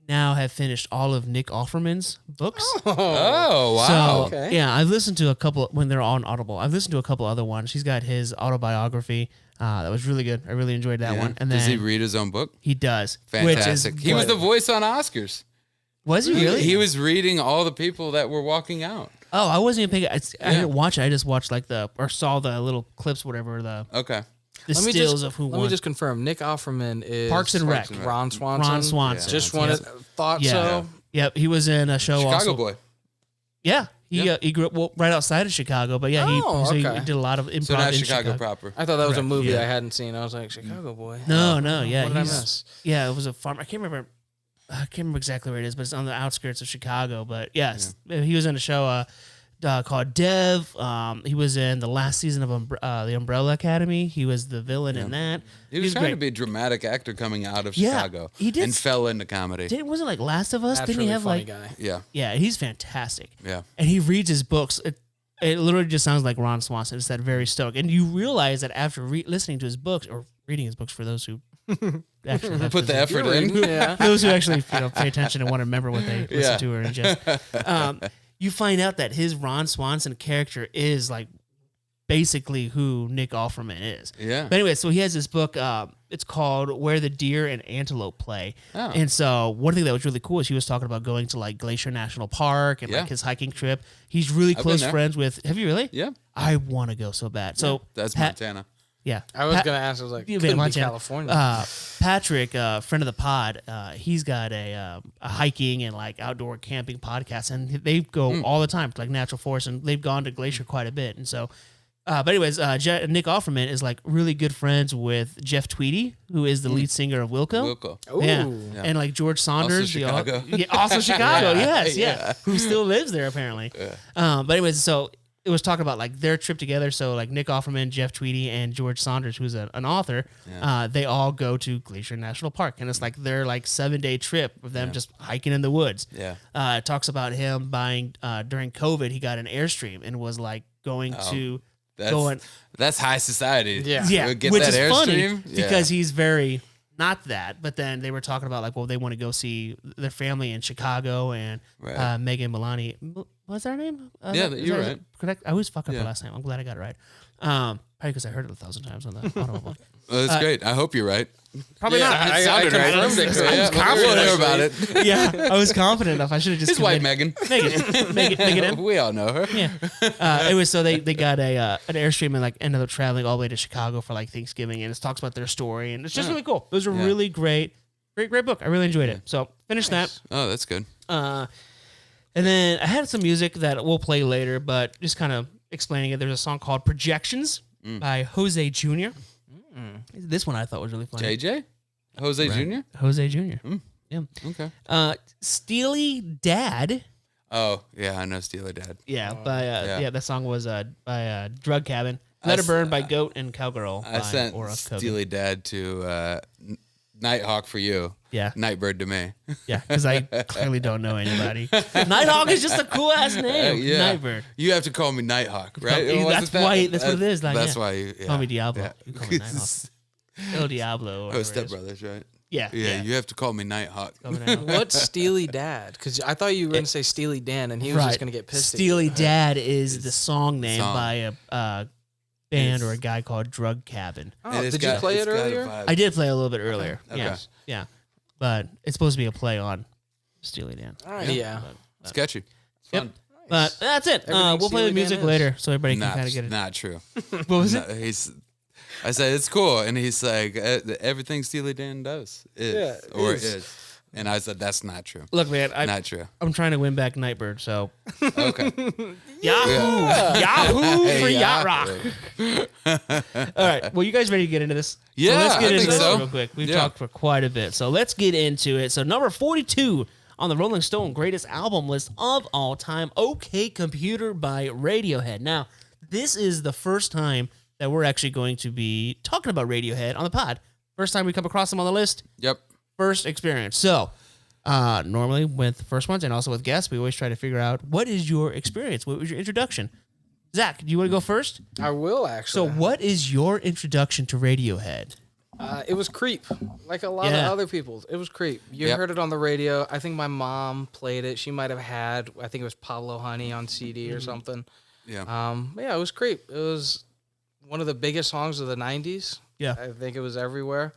now have finished all of Nick Offerman's books. Oh wow. So Okay. yeah, I've listened to a couple when they're on Audible. I've listened to a couple other ones. He's got his autobiography. That was really good. I really enjoyed that Yeah. one. And then Does he read his own book? he does. Fantastic. Which is He was the voice on Oscars. Was he really? He was reading all the people that were walking out. Oh, I wasn't even paying. I Yeah. didn't watch it. I just watched like or saw the little clips, whatever the Okay. stills of who Let won. me just confirm. Nick Offerman is Parks and Rec. Ron Swanson. Ron Swanson. Just Yeah. wanted thought Yeah. so. Yep, he was in a show Chicago also. boy. Yeah, he grew up right outside of Chicago, but yeah, Oh, he okay. did a lot of improv So not in Chicago proper. I thought that was a Correct, movie yeah. I hadn't seen. I was like, Chicago boy. No, yeah, What did I he's- miss? Yeah, it was a farm. I can't remember exactly where it is, but it's on the outskirts of Chicago. But yes, he was in a show called Dev. He was in the last season of the Umbrella Academy. He was the villain in that. He was trying great. to be a dramatic actor coming out of Yeah, Chicago. he did And fell into comedy. Wasn't like Last of Us? Didn't Naturally he have funny like? guy. Yeah. Yeah, he's fantastic. Yeah. And he reads his books. It literally just sounds like Ron Swanson. It's that very stoic. And you realize that after listening to his books or reading his books, for those who actually have Put the effort in. Yeah. those who actually pay attention and want to remember what they listen to or ingest, you find out that his Ron Swanson character is like basically who Nick Offerman is. Yeah. But anyway, so he has this book. It's called Where the Deer and Antelope Play. Oh. And so one thing that was really cool is he was talking about going to like Glacier National Park and Yeah. like his hiking trip. He's really been close there. friends with. Have you really? Yeah. I want to go so bad. So That's Pat- Montana. Yeah, I was going to ask, I was like, Yeah, couldn't be Montana. California. Patrick, friend of the pod, he's got a hiking and like outdoor camping podcast, and they go all the time to like natural forest, and they've gone to Glacier quite a bit. And so, but anyways, Nick Offerman is like really good friends with Jeff Tweedy, who is the lead singer of Wilco. Wilco. Yeah. Ooh. And like George Saunders, Chicago. Also Chicago, yes, Yeah. who still lives there apparently. But anyways, so it was talking about like their trip together. So like Nick Offerman, Jeff Tweedy, and George Saunders, who's an author, they all go to Glacier National Park, and it's like their like 7-day trip of them just hiking in the woods. Yeah. It talks about him buying during COVID, he got an Airstream and was like going to going. That's high society. Yeah. Yeah, Get which that is funny Airstream? Yeah. because he's very not that. But then they were talking about like, well, they want to go see their family in Chicago and Right. Megan Milani. What's her name? Yeah, you're right. Correct. I always fuck up Yeah. her last name. I'm glad I got it right. Probably because I heard it 1,000 times on the audible. Well, that's great. I hope you're right. Probably Yeah, not. it sounded right. confirmed it, so Yeah, yeah. we'll hear about it. Yeah, I was confident enough. I should have just It's white committed- Megan. Megan M. We all know her. Yeah. It was so they got an Airstream and like ended up traveling all the way to Chicago for like Thanksgiving, and it talks about their story, and it's just really cool. It was a really great book. I really enjoyed it. So finished that. Oh, that's good. And then I had some music that we'll play later, but just kind of explaining it. There's a song called Projections by Jose Jr. This one I thought was really funny. JJ? Jose Jr.? Jose Jr. Yeah. Okay. Steely Dad. Oh, yeah, I know Steely Dad. Yeah, yeah. that song was by Drug Cabin. Let It Burn by Goat and Cowgirl. I by sent Aura Kogan. Steely Dad to Nighthawk for you. Yeah. Nightbird to me. Yeah, because I clearly don't know anybody. Nighthawk is just a cool ass name. Yeah. Nightbird. You have to call me Nighthawk, right? That's Wasn't that- why- that's what it is, like, That's yeah. why you Call me Diablo. Yeah. You call me Nighthawk. El Diablo. Oh, Step Brothers, right? Yeah. Yeah, you have to call me Nighthawk. Call me Nighthawk. What's Steely Dad? Because I thought you were going to say Steely Dan, and he was just going to get pissed. Steely Dad is the song name Song. by a band or a guy called Drug Cabin. Oh, did you play it earlier? I did play a little bit earlier. Okay. Yes. Yeah. But it's supposed to be a play on Steely Dan. Yeah. It's catchy. It's Yep. fun. But that's it. Everything We'll play the Steely Dan music is. later so everybody can kind of get it. Not true. What was it? I said it's cool, and he's like everything Steely Dan does is. And I said that's not true. Look, man, Not true. I'm trying to win back Nightbird, so Okay. Yahoo for Yacht Rock. All right, well, you guys ready to get into this? Yeah, let's get I into think this so. real quick. We've Yeah. talked for quite a bit, so let's get into it. So number 42 on the Rolling Stone greatest album list of all time, OK Computer by Radiohead. Now, this is the first time that we're actually going to be talking about Radiohead on the pod. First time we come across them on the list. Yep. First experience. So, normally with the first ones and also with guests, we always try to figure out what is your experience? What was your introduction? Zach, do you want to go first? I will So, actually. what is your introduction to Radiohead? It was Creep, like a lot of other people's. It was Creep. You Yep. heard it on the radio. I think my mom played it. She might have had, I think it was Pablo Honey on CD or something. Yeah. Yeah, it was Creep. It was one of the biggest songs of the 90s. Yeah. I think it was everywhere.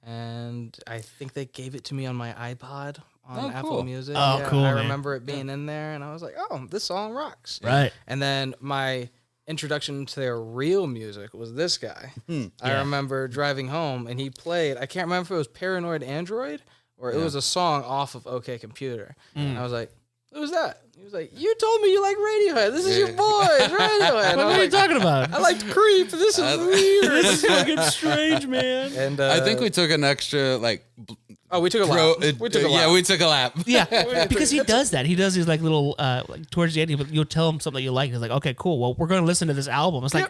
And I think they gave it to me on my iPod on Apple cool. Music. Oh, cool, I man. remember it being in there, and I was like, oh, this song rocks. Right. And then my introduction to their real music was this guy. I remember driving home, and he played, I can't remember if it was Paranoid Android or it was a song off of OK Computer. And I was like, who was that? He was like, you told me you like Radiohead. This is your boys, Radiohead. And What I are was you like, talking about? I liked Creep. This is weird. This is fucking strange, man. And I think we took an extra we took a lap. We took a lap. Yeah, we took a lap. Yeah, because he does that. He does these like little, like towards the end, you'll tell him something that you like. He's like, okay, cool. Well, we're going to listen to this album. It's like,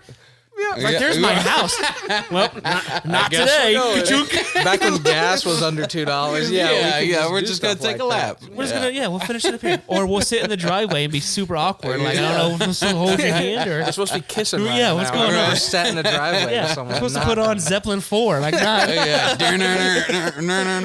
it's like, there's my house. Well, not Guess today. we're going. Back when gas was under $2. Yeah, We're just gonna take a lap. We're just gonna, we'll finish it up here, or we'll sit in the driveway and be super awkward. Like, I don't know, we'll hold your hand, or We're supposed to be kissing right Yeah, what's now. going We're on? just sat in the driveway yeah, with we're someone. supposed to put on Zeppelin 4. Like, nah.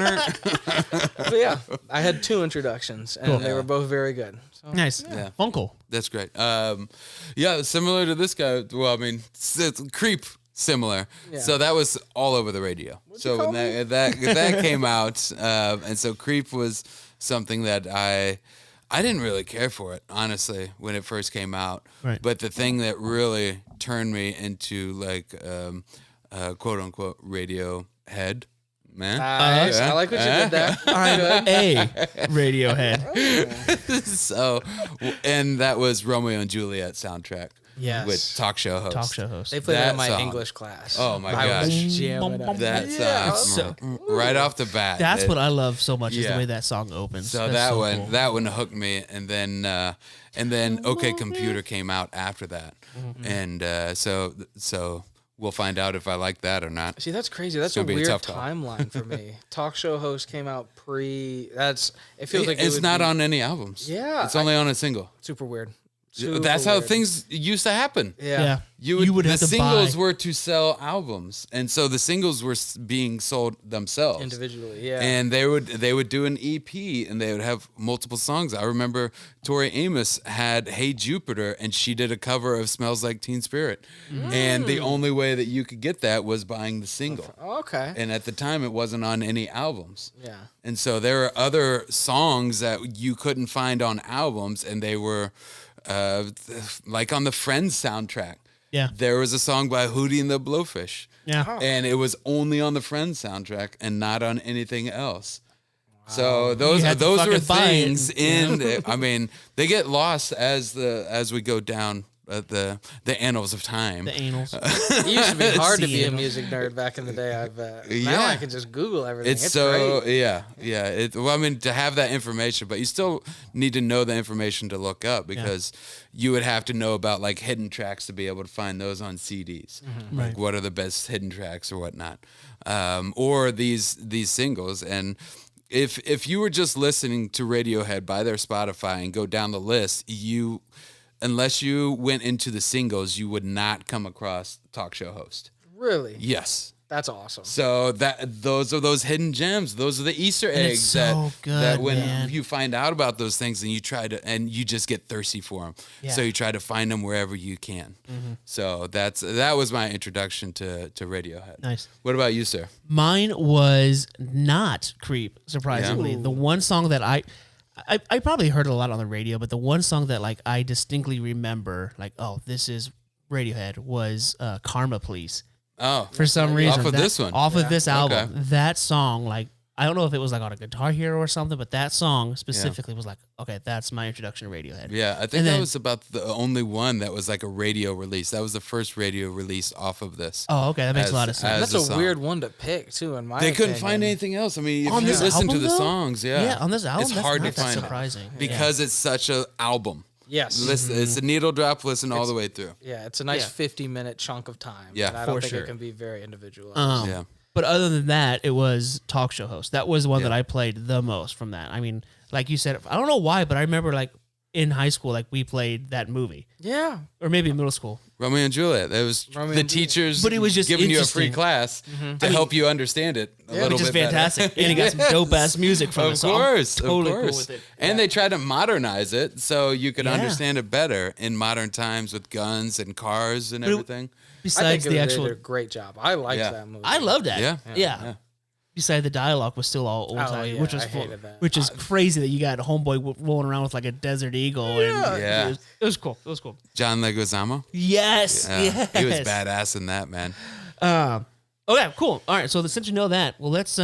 But yeah, I had 2 introductions, and they were both very good. So, Nice. Funcle. That's great. Yeah, similar to this guy. Well, I mean, it's Creep. Similar. So that was all over the radio. So when that came out, and so Creep was something that I didn't really care for it, honestly, when it first came out. Right. But the thing that really turned me into like quote unquote Radiohead, man. Nice. I like what you did there. I'm a Radiohead. So, and that was Romeo and Juliet soundtrack. Yes. With talk show host. Talk show host. They played it in my song. English class. Oh my I gosh. was jamming out. That song, So- right off the bat. That's what I love so much is the Yeah. way that song opens. So That's that so one, cool. that one hooked me, and then OK Computer came out after that, and so we'll find out if I like that or not. See, that's crazy. That's a gonna be a weird tough call. timeline for me. Talk show host came out pre. It feels like It's it would not be on any albums. Yeah, it's only on a single. super weird. That's Super how weird. things used to happen. Yeah. You would have the to singles buy. were to sell albums, and so the singles were being sold themselves individually. Yeah, And they would do an EP, and they would have multiple songs. I remember Tori Amos had "Hey Jupiter," and she did a cover of "Smells Like Teen Spirit," and the only way that you could get that was buying the single. okay. And at the time, it wasn't on any albums. Yeah. And so there are other songs that you couldn't find on albums, and they were like on the Friends soundtrack. Yeah. There was a song by Hootie and the Blowfish. Yeah. And it was only on the Friends soundtrack and not on anything else. So those You had to were fucking buy it, things I mean, they get lost as we go down the annals of time. The anals. It used to be hard to be a Seeing. music nerd back in the day. I bet. Now Yeah. I can just Google everything. It's It's so great. yeah. Well, I mean, to have that information, but you still need to know the information to look up because you would have to know about like hidden tracks to be able to find those on CDs. Like Right. what are the best hidden tracks or whatnot, or these singles. And if you were just listening to Radiohead by their Spotify and go down the list, unless you went into the singles, you would not come across Talk Show Host. Really. Yes. That's awesome. So those are those hidden gems. Those are the Easter it's eggs so good, that when man. you find out about those things and you just get thirsty for them. Yeah. So you try to find them wherever you can. So that was my introduction to Radiohead. Nice. What about you, sir? Mine was not Creep, surprisingly. Yeah. The one song that I probably heard it a lot on the radio, but the one song that like I distinctly remember, like, oh, this is Radiohead, was Karma Please. Oh, For some reason. Off of this one? Off of this album. Okay. That song, like, I don't know if it was like on a Guitar Hero or something, but that song specifically was like, okay, that's my introduction to Radiohead. Yeah, I think And that then- was about the only one that was like a radio release. That was the first radio release off of this. Oh, okay, that makes a lot of sense. as That's a a song. weird one to pick too. In my They couldn't opinion. find anything else. I mean, if On you this listen to album, the though? songs, yeah. Yeah, on this album, it's that's hard not to that find surprising. it because it's such an album. Yes. Listen, it's a needle drop. Listen all the way through. Yeah, it's a nice Yeah. 50-minute chunk of time. Yeah, and I don't for think sure. it can be very individualized. Yeah. But other than that, it was Talk Show Host. That was the one Yeah. that I played the most from that. I mean, like you said, I don't know why, but I remember like in high school, like we played that movie, Yeah. or maybe in middle school. Romeo and Juliet. That was Romeo the and Juliet. teachers But it was just giving you a free interesting. class to help you understand it a little Which is bit better. fantastic. And it got some dope ass music from it. Of So I'm course, totally of course. cool with it. And they tried to modernize it so you could Yeah. understand it better in modern times with guns and cars and But it- everything. I Besides think the they actual, did a great job. I liked Yeah. that movie. I love that. Yeah. Yeah. Beside the dialogue was still all old timey, yeah, which was I hated that. which is crazy that you got a homeboy rolling around with like a Desert Eagle. And Yeah. it was cool. It was cool. John Leguizamo. Yes, Yeah, yes. he was badass in that, man. Oh yeah, cool. All right, so since you know that, well, let's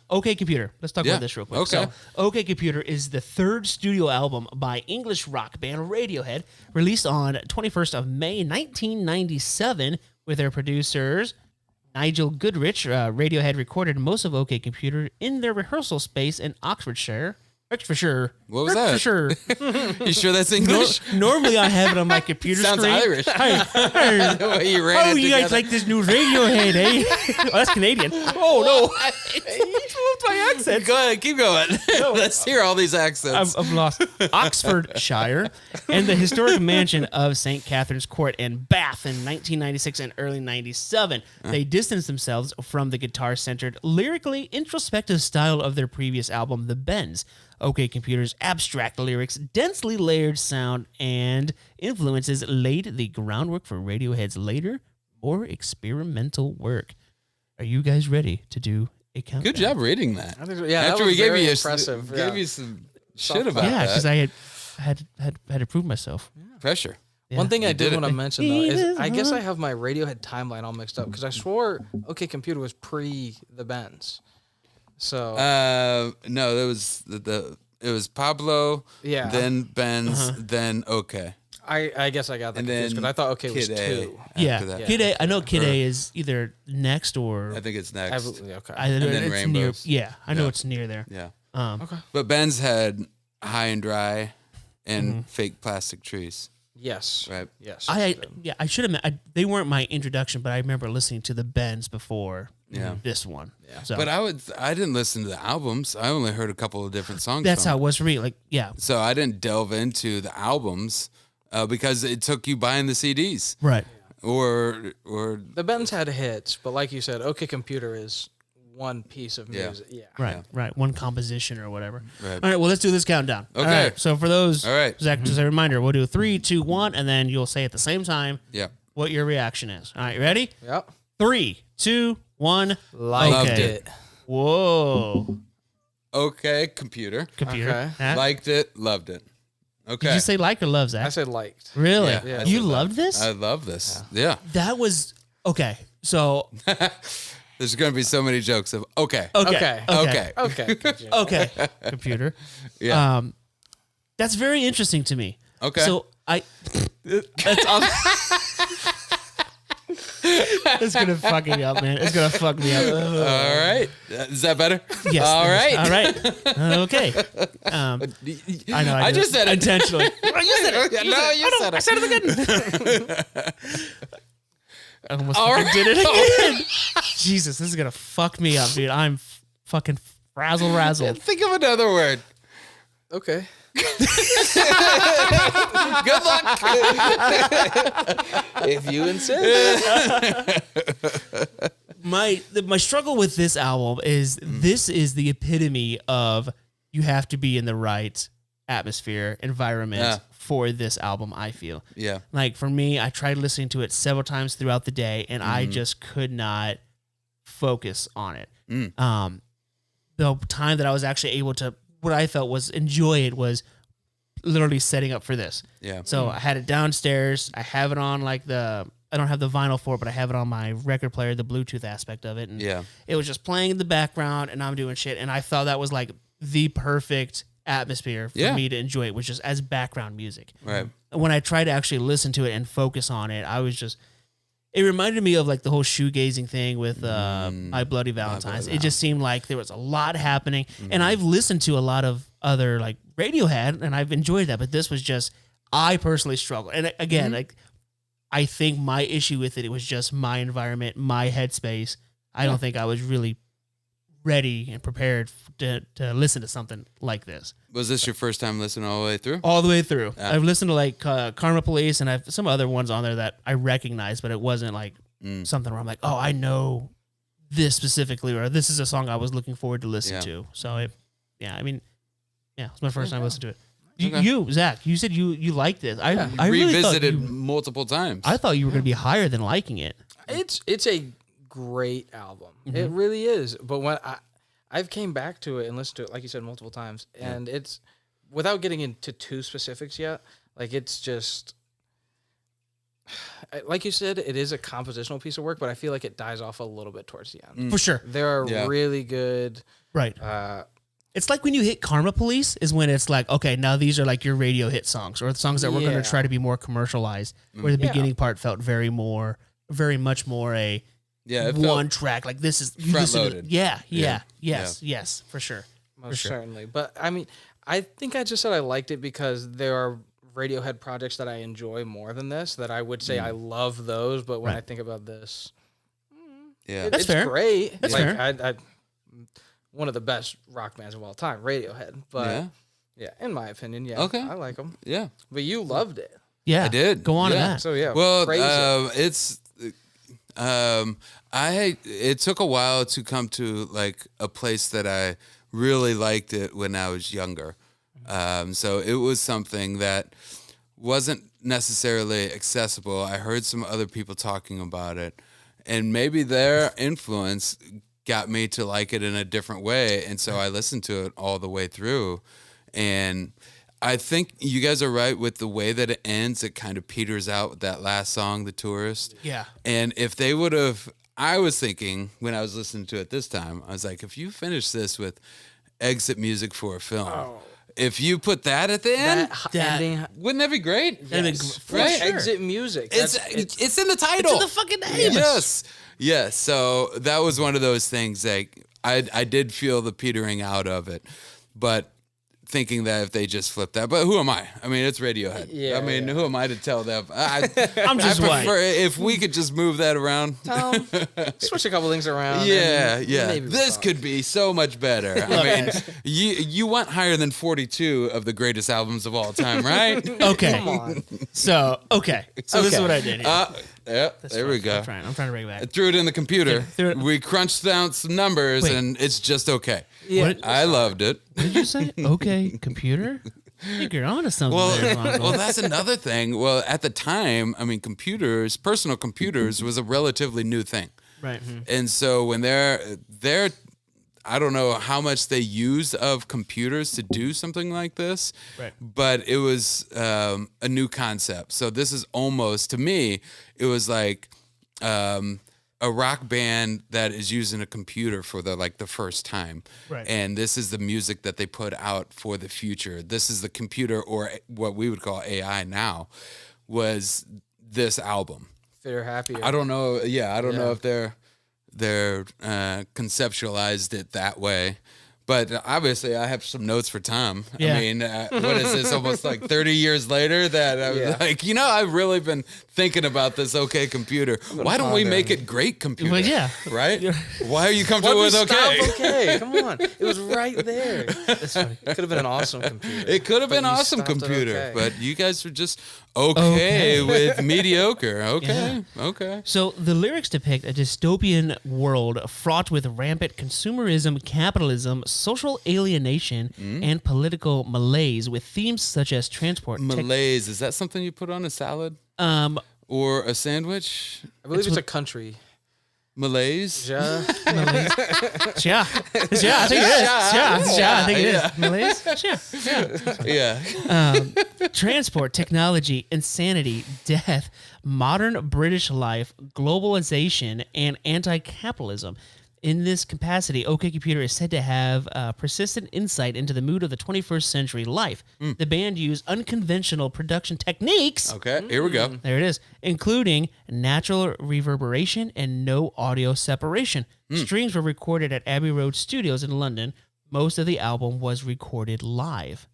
OK Computer. Let's talk Yeah, about this real quick. okay. So, OK Computer is the third studio album by English rock band Radiohead, released on 21st of May 1997 with their producers Nigel Goodrich. Radiohead recorded most of OK Computer in their rehearsal space in Oxfordshire. Oxfordshire. What was that? Oxfordshire. You sure that's English? Normally I have it on my computer Sounds screen. Irish. Hey, The way you ran oh, it you guys together. like this new Radiohead, eh? Oh, that's Canadian. Oh, no. It's my accent. Go ahead, keep going. Let's hear all these accents. I've lost. Oxfordshire and the historic mansion of St. Catherine's Court in Bath in 1996 and early 97. They distanced themselves from the guitar-centered, lyrically introspective style of their previous album, The Bends. OK Computer's abstract lyrics, densely layered sound, and influences laid the groundwork for Radiohead's later, more experimental work. Are you guys ready to do a countdown? Good job reading that. I think, yeah, After that we was gave very you impressive. gave you some shit Soft about Yeah, because that. I had to prove myself. Pressure. Yeah. One thing I did did want it. to mention though is I guess I have my Radiohead timeline all mixed up because I swore OK Computer was pre the Bends. So No, that was it was Pablo, Yeah. then Benz, then OK. I guess I got that And confused then because I thought OK was Kid A 2. after Yeah, that. Kid A. I know Kid A is either next or I think it's I next. believe- okay. I, then it's near. Rainbows. Yeah, I know Yeah. it's near there. Yeah. Okay. But Benz had High and Dry and Fake Plastic Trees. Yes. Right. Yes. I should have. They weren't my introduction, but I remember listening to the Bends before. Yeah. This one. Yeah. So But I didn't listen to the albums. I only heard a couple of different songs. that's from how it. it was for me. Like, yeah, So I didn't delve into the albums because it took you buying the CDs right. or the Bends had hits, but like you said, OK Computer is one piece of Yeah. music. Yeah. Right. One composition or whatever. Right. All right. Well, let's do this countdown. Okay. All right. So for those, All right. Zach, just a reminder, we'll do 3, 2, 1, and then you'll say at the same time yeah. what your reaction is. All right. You ready? Yep. 3, 2, 1. Liked Okay. it. Whoa. Okay, computer. Computer. Okay. Huh? Liked it, loved it. Okay. Did you say like or love, Zach? I said liked. Really? Yeah, Yeah. You loved this? I love this. Yeah. That was okay. So There's going to be so many jokes of okay. okay. Okay. Okay. Okay. Computer. Yeah. That's very interesting to me. Okay. So that's awesome. It's gonna fuck me up, man. It's gonna fuck me up. All right. Is that better? Yes. All right. All right. Okay. I know. I just said it. intentionally. You said it. No, you said it. I said it again. I almost All fucking right. did it again. Jesus, this is gonna fuck me up, dude. I'm fucking frazzled. Think of another word. Okay. Good luck. If you insist. My struggle with this album is this is the epitome of you have to be in the right atmosphere, environment for this album, I feel. Yeah. Like for me, I tried listening to it several times throughout the day and I just could not focus on it. The time that I was actually able to, what I felt was enjoy it was literally setting up for this. Yeah. So I had it downstairs. I have it on like I don't have the vinyl for it, but I have it on my record player, the Bluetooth aspect of it. And it was just playing in the background and I'm doing shit. And I thought that was like the perfect atmosphere for me to enjoy it, was just as background music. Right. When I tried to actually listen to it and focus on it, I was just, it reminded me of like the whole shoegazing thing with My Bloody Valentines. It just seemed like there was a lot happening. And I've listened to a lot of other like Radiohead and I've enjoyed that, but this was just, I personally struggled. And again, like, I think my issue with it was just my environment, my headspace. I don't think I was really ready and prepared to listen to something like this. Was this your first time listening all the way through? All the way through. I've listened to like Karma Police and I've some other ones on there that I recognize, but it wasn't like something where I'm like, oh, I know this specifically, or this is a song I was looking forward to listen to. So it was my first time listening to it. You, Zach, you said you liked it. I really revisited multiple times. I thought you were going to be higher than liking it. It's a great album. It really is. But when I've came back to it and listened to it, like you said, multiple times, and it's, without getting into too specifics yet, like it's just, like you said, it is a compositional piece of work, but I feel like it dies off a little bit towards the end. For sure. There are really good, right. It's like when you hit Karma Police is when it's like, okay, now these are like your radio hit songs or the songs that we're going to try to be more commercialized, where the beginning part felt very much more a one track. Like this is front loaded. Yes, for sure. Most certainly. But I mean, I think I just said I liked it because there are Radiohead projects that I enjoy more than this, that I would say I love those, but when I think about this, That's it's fair. great. That's like, fair. One of the best rock bands of all time, Radiohead. But in my opinion, Okay. I like them. Yeah. But you loved it. Yeah, I did. Go on to that. So yeah. Well, praise it. it took a while to come to like a place that I really liked it when I was younger. So it was something that wasn't necessarily accessible. I heard some other people talking about it, and maybe their influence got me to like it in a different way. And so I listened to it all the way through. And I think you guys are right with the way that it ends. It kind of peters out with that last song, The Tourist. Yeah. And if they would have, I was thinking when I was listening to it this time, I was like, if you finish this with exit music for a film, if you put that at the end, ending, wouldn't that be great? right? Exit music. It's in the title. It's in the fucking name. Yes. So that was one of those things. Like I did feel the petering out of it, but thinking that if they just flip that, but who am I? I mean, it's Radiohead. I mean, who am I to tell them? I'm just I prefer if we could just move that around. Tom, switch a couple things around. This could be so much better. I mean, you went higher than 42 of the greatest albums of all time, right? Okay. Come on. So this is what I did here. There we go. I'm trying to bring it back. I threw it in the computer. We crunched down some numbers, and it's just okay. Yeah. I loved it. What did you say? Okay, computer? I think you're onto something there, Funcle. Well, that's another thing. Well, at the time, I mean, personal computers was a relatively new thing. Right. And so when they're, I don't know how much they use of computers to do something like this, Right. but it was a new concept. So this is almost, to me, it was like a rock band that is using a computer for the first time. Right. And this is the music that they put out for the future. This is the computer, or what we would call AI now, was this album. Fitter, happier. I don't know. Yeah, I don't know if they're conceptualized it that way. But obviously, I have some notes for Tom. Yeah. I mean, what is this? Almost like 30 years later that I was like, I've really been thinking about this OK Computer. Why don't we make it Great Computer? Well, yeah. Right? Why are you comfortable with OK? Okay, come on. It was right there. That's funny. It could have been an awesome computer. It could have been But you awesome stopped at computer. OK. But you guys were just Okay, with mediocre. Okay, okay. So the lyrics depict a dystopian world fraught with rampant consumerism, capitalism, social alienation, and political malaise, with themes such as transport. Malaise, is that something you put on a salad or a sandwich? I believe it's a country. Malaise? Yeah. Malaise. Yeah, I think it is. I think it is. Malaise. Yeah. Transport, technology, insanity, death, modern British life, globalization, and anti-capitalism. In this capacity, OK Computer is said to have persistent insight into the mood of the 21st century life. The band used unconventional production techniques. Okay, here we go. There it is, including natural reverberation and no audio separation. Strings were recorded at Abbey Road Studios in London. Most of the album was recorded live.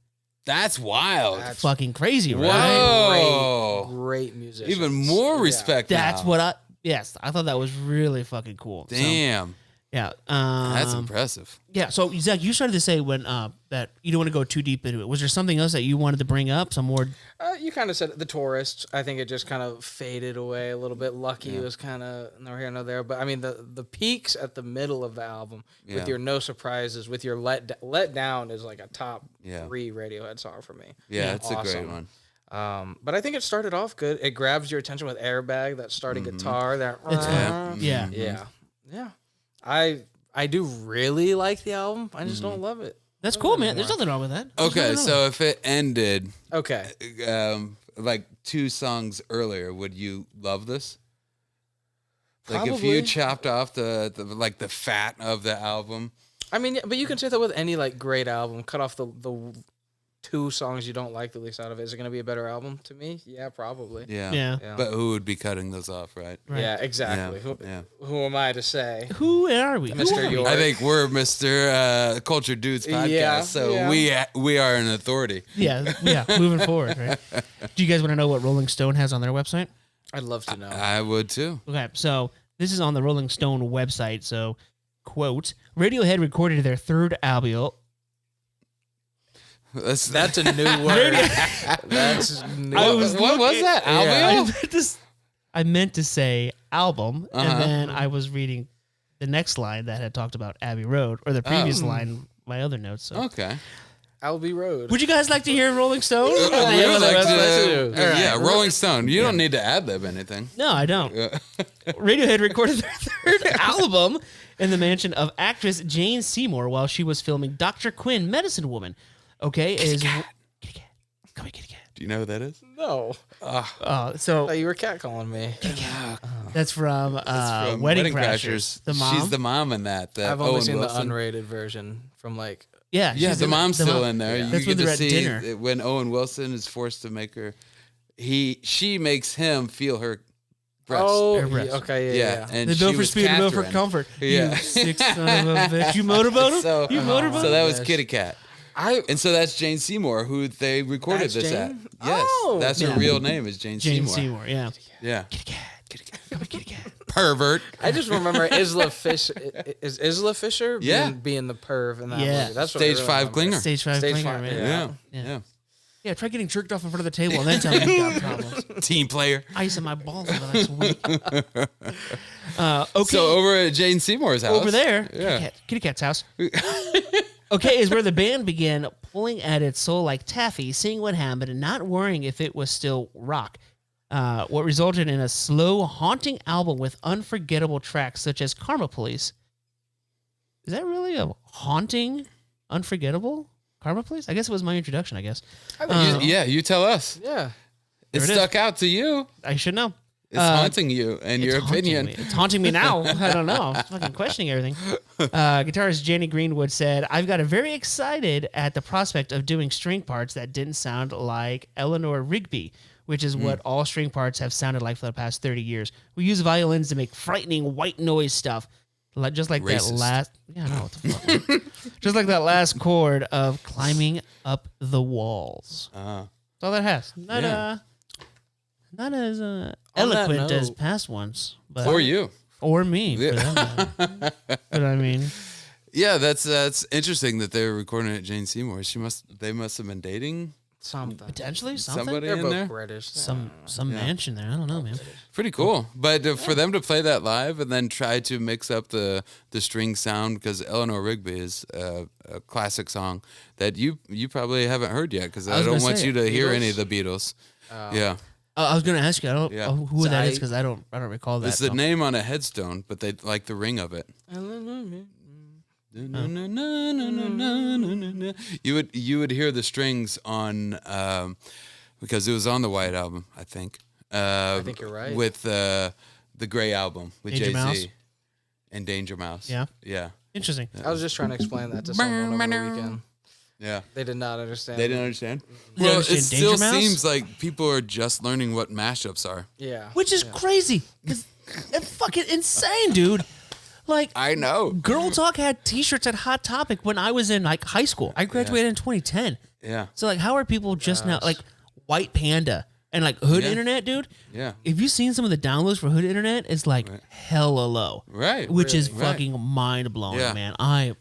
That's wild. That's fucking crazy, right? Whoa. Great music. Even more respect That's now. what I thought that was really fucking cool. Damn. So, yeah. That's impressive. Yeah. So, Zach, you started to say when that you don't want to go too deep into it. Was there something else that you wanted to bring up? Some more? You kind of said it, The Tourist. I think it just kind of faded away a little bit. Lucky was kind of nor here nor there. But I mean, the peaks at the middle of the album with your No Surprises, with your Let Down is like a top 3 Radiohead song for me. Yeah, it's Awesome. a great one. But I think it started off good. It grabs your attention with Airbag, that starting guitar. That It's yeah. I do really like the album. I just don't love it. That's cool, man. There's nothing wrong with that. Okay, so if it ended Okay. like 2 songs earlier, would you love this? Like if Probably. you chopped off the fat of the album. I mean, but you can say that with any like great album. Cut off the 2 songs you don't like the least out of it. Is it going to be a better album to me? Yeah, probably. Yeah. But who would be cutting those off, right? Yeah, exactly. Yeah. Who am I to say? Who are we? Mr. York. I think we're Mr. Culture Dudes podcast, Yeah, so yeah. we are an authority. Yeah. Moving forward, right? Do you guys want to know what Rolling Stone has on their website? I'd love to know. I would too. Okay, so this is on the Rolling Stone website. So, quote: Radiohead recorded their third album. That's a new word. That's new. What was that? Album? I meant to say album, and then I was reading the next line that had talked about Abbey Road, or the previous line, my other notes. So. Okay. Albee Road. Would you guys like to hear Rolling Stone? We would like to, All right. yeah, Rolling Stone. You don't need to ad-lib anything. No, I don't. Radiohead recorded their third album in the mansion of actress Jane Seymour while she was filming Dr. Quinn, Medicine Woman. Okay, Kitty cat. Come here, kitty cat. Do you know who that is? No. So You were catcalling me. that's from, From Wedding Crashers. The mom. She's the mom in that. I've only Owen seen Wilson. the unrated version from like. Yeah, Yeah, she's the mom's still mom- in there. Yeah. You That's when get they're to at see dinner. when Owen Wilson is forced to make her. She makes him feel her breast. Oh, Her breast. okay, yeah. and The she bill for was speed, the bill for Catherine. comfort. Yeah. You sick son of a bitch. You motorboat him? So, You motorboat so him? that was Kitty Cat. And So that's Jane Seymour, who they recorded That's this at. Jane? Yes, Oh. that's Yeah. her real name is Jane Jane Seymour. Seymour, yeah. Yeah, Kitty cat. Come here, kitty cat. pervert. I just remember Isla Fisher. Is Isla Fisher Yeah. being the perv in that Yeah. movie? That's what Stage I really 5 remember. clinger. Stage 5 Stage clinger, 5, man. Yeah, Yeah. yeah. Yeah, try getting jerked off in front of the table and then tell me you got problems. Team player. Ice in my balls for the next week. Okay. So over at Jane Seymour's house. over there, Yeah. Kitty Cat's house. Okay, is where the band began pulling at its soul like taffy, seeing what happened and not worrying if it was still rock. What resulted in a slow, haunting album with unforgettable tracks such as Karma Police. Is that really a haunting, unforgettable Karma Police? I guess it was my introduction, I guess. You tell us. Yeah. It There it is. stuck out to you. I should know. It's haunting you and your It's haunting opinion. me. It's haunting me now. I don't know. I'm fucking questioning everything. Guitarist Jenny Greenwood said, "I've got very excited at the prospect of doing string parts that didn't sound like Eleanor Rigby, which is what all string parts have sounded like for the past 30 years. We use violins to make frightening white noise stuff, just like Racist. that last. Yeah, I know what the fuck. Man. Just like that last chord of climbing up the walls. That's all that has. Not as eloquent as note. past ones, but Or you. or me. For that matter. But I mean, Yeah, that's interesting that they were recording at Jane Seymour. They must have been dating Something. Potentially something. Somebody They're in both there. British. Some mansion there. I don't know, man. Pretty cool. But for them to play that live and then try to mix up the string sound, because Eleanor Rigby is a classic song that you probably haven't heard yet, because I was don't gonna want say, you to hear Beatles? any of the Beatles. Yeah. I was gonna ask you. I don't Yeah. know who that is I- because I don't recall that. It's the song. name on a headstone, but they like the ring of it. You would hear the strings on because it was on the White Album, I think. I think you're right. With the Gray Album with Danger Jay-Z Mouse? and Danger Mouse. Yeah. Yeah. Interesting. I was just trying to explain that to someone over the weekend. Yeah. They did not understand. They didn't understand? They Well, understand it still Danger Mouse? seems like people are just learning what mashups are. Yeah. Which is crazy because it's fucking insane, dude. Like, I know. Girl Talk had T-shirts at Hot Topic when I was in like high school. I graduated in 2010. Yeah. So like, how are people just now like White Panda and like Hood Yeah. Internet, dude? Yeah. If you've seen some of the downloads for Hood Internet, it's like hella low, Right. which is Right. fucking mind blowing, Yeah. man.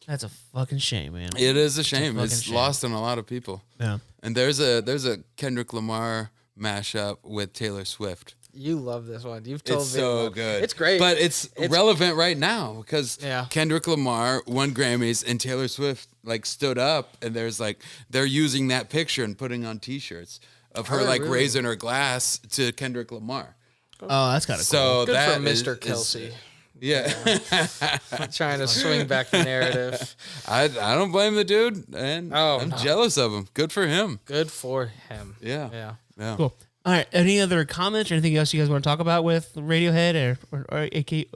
That's a fucking shame, man. It is a shame. fucking It's shame. lost on a lot of people. Yeah. And there's a Kendrick Lamar mashup with Taylor Swift. You love this one. You've told It's me. so about- good. It's great. But it's relevant right now because Yeah. Kendrick Lamar won Grammys and Taylor Swift like stood up, and there's like they're using that picture and putting on T-shirts of her Oh, like really? raising her glass to Kendrick Lamar. Oh, that's kind of cool. So Good that for is- Mr. is- Kelsey. yeah. Trying to swing back the narrative. I don't blame the dude, and Oh, I'm no. jealous of him. Good for him. Good for him. Yeah. Yeah. Yeah. Cool. All right. Any other comments or anything else you guys want to talk about with Radiohead or AK?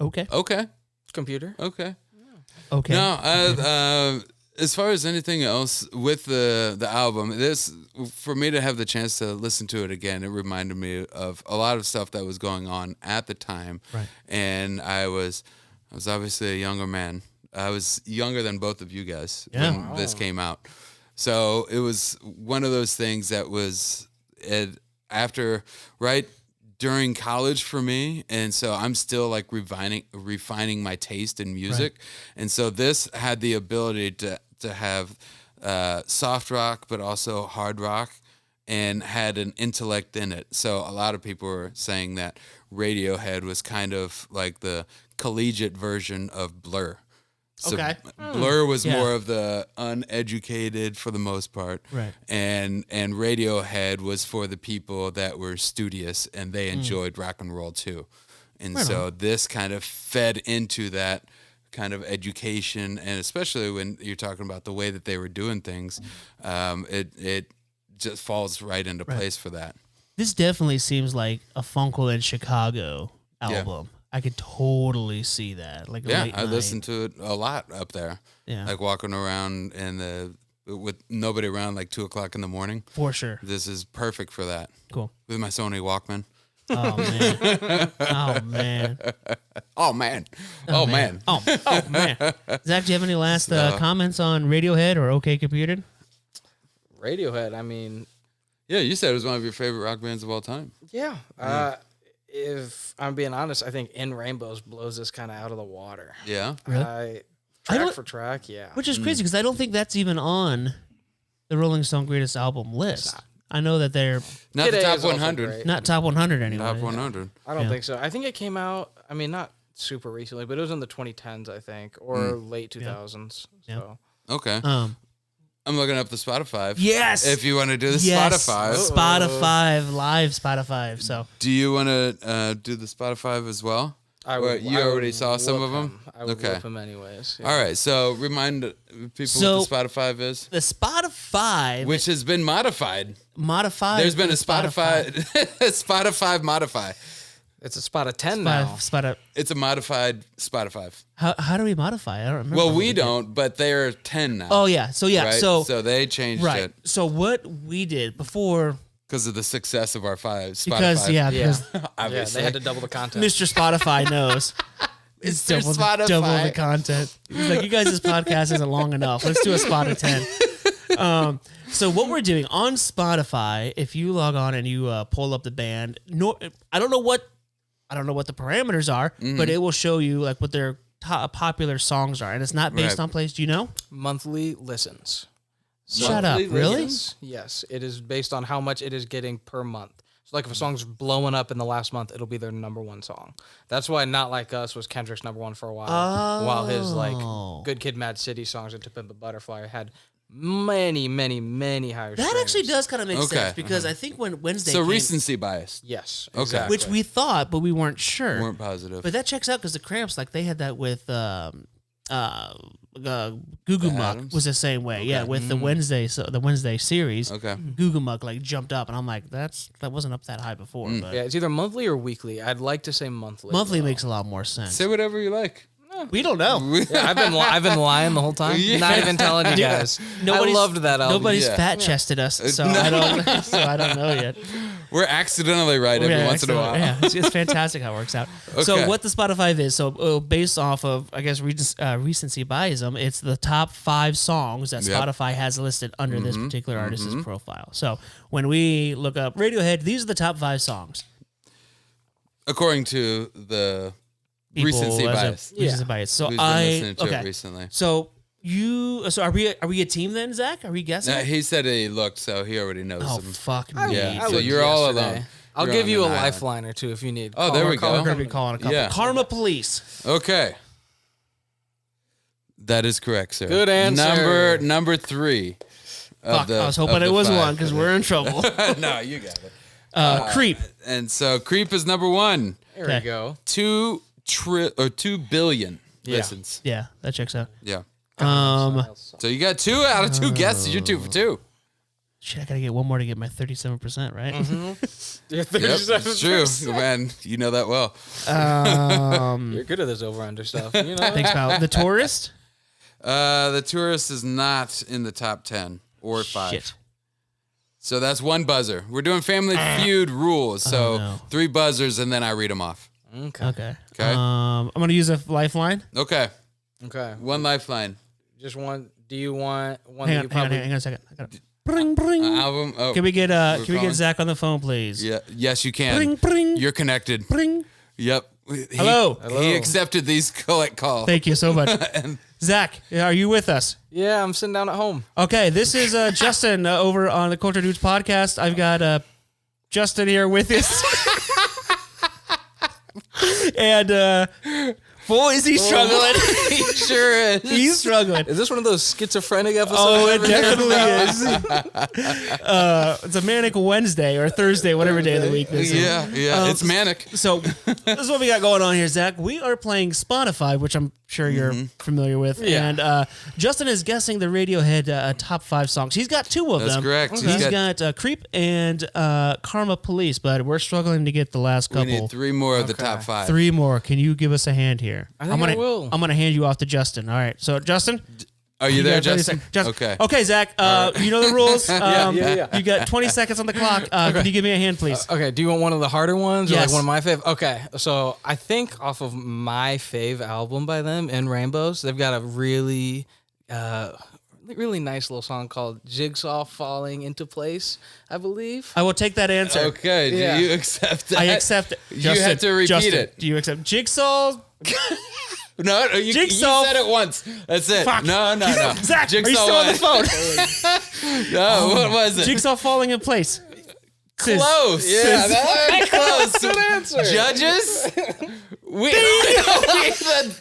Okay. Okay. Computer. Okay. Okay. No, as far as anything else with the album, this for me to have the chance to listen to it again, it reminded me of a lot of stuff that was going on at the time. Right. And I was obviously a younger man. I was younger than both of you guys Yeah. when this came out. So it was one of those things that was right during college for me, and so I'm still like refining my taste in music, and so this had the ability to have soft rock, but also hard rock, and had an intellect in it. So a lot of people were saying that Radiohead was kind of like the collegiate version of Blur. So Okay. Blur was Yeah. more of the uneducated for the most part. Right. And Radiohead was for the people that were studious and they enjoyed rock and roll too. And Right so this kind of fed into that kind of education, and especially when you're talking about the way that they were doing things, it just falls right into place for that. This definitely seems like a Funcle in Chicago album. I could totally see that. Like a Yeah, late I night. listened to it a lot up there. Yeah. Like walking around with nobody around, like 2:00 in the morning. For sure. This is perfect for that. Cool. With my Sony Walkman. Oh man. Oh man. Oh man. Oh man. Oh man. Zach, do you have any last comments on Radiohead or OK Computer? Radiohead. I mean, Yeah, you said it was one of your favorite rock bands of all time. yeah. If I'm being honest, I think In Rainbows blows this kind of out of the water. Yeah. Really? I don't- track for track, yeah. Which is crazy because I don't think that's even on the Rolling Stone Greatest Album list. I know that they're Not Kid the A top is also 100. great. not top 100 anyway. Top 100. I don't Yeah. think so. I think it came out. I mean, not super recently, but it was in the 2010s, I think, or late 2000s. Yeah. So Okay. I'm looking up the Spotify. Yes. If you want to do the Yes. Spotify. Spotify live Spotify. So Do you want to do the Spotify as well? Or you already saw some of them? I would Okay. whoop him anyways. Yeah. All right. So remind people So- what the Spotify is, the Spotify which has been modified. modified. There's been a the Spotify Spotify modify. It's a spot of 10 now. It's a modified Spotify. How do we modify it? I don't remember. Well, what we did. don't, but they're 10 now. Oh yeah. So yeah. right? So they changed right. it So what we did before, because of the success of our Spotify. because Yeah. because Yeah, obviously. they had to double the content. Mr. Spotify knows. It's Mr. Spotify. double the content. He's like, you guys' podcast isn't long enough. Let's do a spot of 10. So what we're doing on Spotify, if you log on and you pull up the band, I don't know what the parameters are, but it will show you like what their top popular songs are, and it's not based Right. on place. Do you know? Monthly listens. Shut up! Really? Yes, it is based on how much it is getting per month. So like if a song's blowing up in the last month, it'll be their number one song. That's why Not Like Us was Kendrick's number one for a while. While his like Good Kid, Mad City songs and To Pimp a Butterfly had many higher. That streams. actually does kind of make sense because I think when Wednesday came, recency bias. Yes. Okay. Exactly. which we thought, but we weren't sure. Weren't positive. But that checks out because the Cramps, like they had that with Goo Goo Muck Adams? was the same way. Yeah, with the Wednesday series. Okay. Goo Goo Muck like jumped up, and I'm like, that wasn't up that high before. But Yeah, it's either monthly or weekly. I'd like to say monthly. monthly though. makes a lot more sense. Say whatever you like. We don't know. Yeah, I've been lying the whole time. Not even telling you guys. I loved that album. Nobody's Yeah. fat chested us, so I don't know yet. We're accidentally right every once in a while. Yeah, it's fantastic how it works out. Okay. So what the Spotify is, based off of, I guess, recency biasm, it's the top 5 songs that Yep. Spotify has listed under this particular artist's profile. So when we look up Radiohead, these are the top 5 songs. According to the recency bias. Recency bias. So Who's been listening to it recently? So are we a team then, Zach? Are we guessing? He said he looked, so he already knows Oh them. fuck me. Yeah, I so looked you're all yesterday. alone. I'll You're give on you a an island. lifeline or two if you need. Oh, there we We're go. gonna be calling a couple. Yeah. Karma Police. Okay. That is correct, sir. Good answer. Number 3. Fuck, I was hoping it was 1 because we're in trouble. No, you got it. Creep. And so Creep is number 1. There Okay. we go. 2 billion listens. Yeah, that checks out. Yeah. So So you got 2 out of 2 guesses. You're 2 for 2. shit, I gotta get one more to get my 37%, right? You're Yep, it's true. Man, you know that well. You're good at this over-under stuff. You know? Thanks, pal. The Tourist. The Tourist is not in the top 10 or 5. Shit. So that's 1 buzzer. We're doing Family Feud rules. So no. 3 buzzers, and then I read them off. Okay. Okay. Okay. I'm gonna use a lifeline. Okay. Okay. 1 lifeline. Just one. Do you want one Hang that on, you probably? hang on a second. I got it. Bring, bring. Album. Oh, Can we get calling? Zach on the phone, please? Yeah. Yes, you can. Bring, bring. You're connected. Bring. Yep. Hello. He accepted these collect calls. Thank you so much. Zach, are you with us? Yeah, I'm sitting down at home. Okay, this is Justin over on the Culture Dudes podcast. I've got Justin here with us. And boy, is he struggling. He sure is. He's struggling. Is this one of those schizophrenic episodes? Oh, it I've ever definitely is. It's a manic Wednesday or Thursday, whatever day of the week this is. Yeah. It's manic. So this is what we got going on here, Zach. We are playing Spotify, which I'm sure you're familiar with. Yeah. And Justin is guessing the Radiohead top 5 songs. He's got 2 of That's them. correct. He's got Creep and Karma Police, but we're struggling to get the last We couple. need 3 more of the top 5. 3 more. Can you give us a hand here? I think I will. I'm gonna hand you off to Justin. All right. So Justin, Are you there, got 30 Justin? seconds. Okay. Okay, Zach. You know the rules. Yeah. You got 20 seconds on the clock. Can you give me a hand, please? Okay, do you want one of the harder ones or Yes. like one of my fav? Okay, so I think off of my fave album by them, In Rainbows, they've got a really, really nice little song called Jigsaw Falling Into Place, I believe. I will take that answer. Okay. Yeah. Do you accept that? I accept it. You have to repeat Justin, it. Do you accept Jigsaw? No, you Jigsaw. said it once. That's it. Fuck. No. Zach, Jigsaw are you still on the what? phone? No, what was it? Jigsaw falling in place. Close. Yeah, That's close. Good answer. Judges?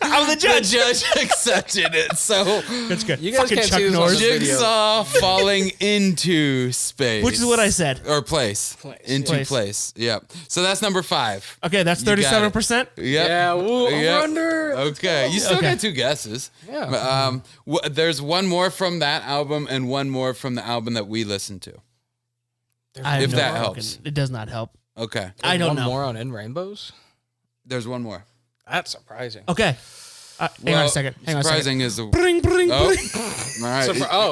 I'm the The judge. judge accepted it. So That's good. You guys Fucking can't Chuck see this on Norris. the video. Jigsaw falling into space. Which is what I said. Or place. Into Place. place. Yep. So that's number 5. Okay, that's You got it. 37%. Yep. Yeah, woo, Yep. under. Okay, you still Okay. got 2 guesses. Yeah. There's 1 more from that album and 1 more from the album that we listened to. I have If no that fucking- helps. It does not help. Okay, I don't one know. more on In Rainbows? there's 1 more. That's surprising. Okay. Hang on a second. Hang on a second. Surprising is the. Bring, bring, Oh, bring. all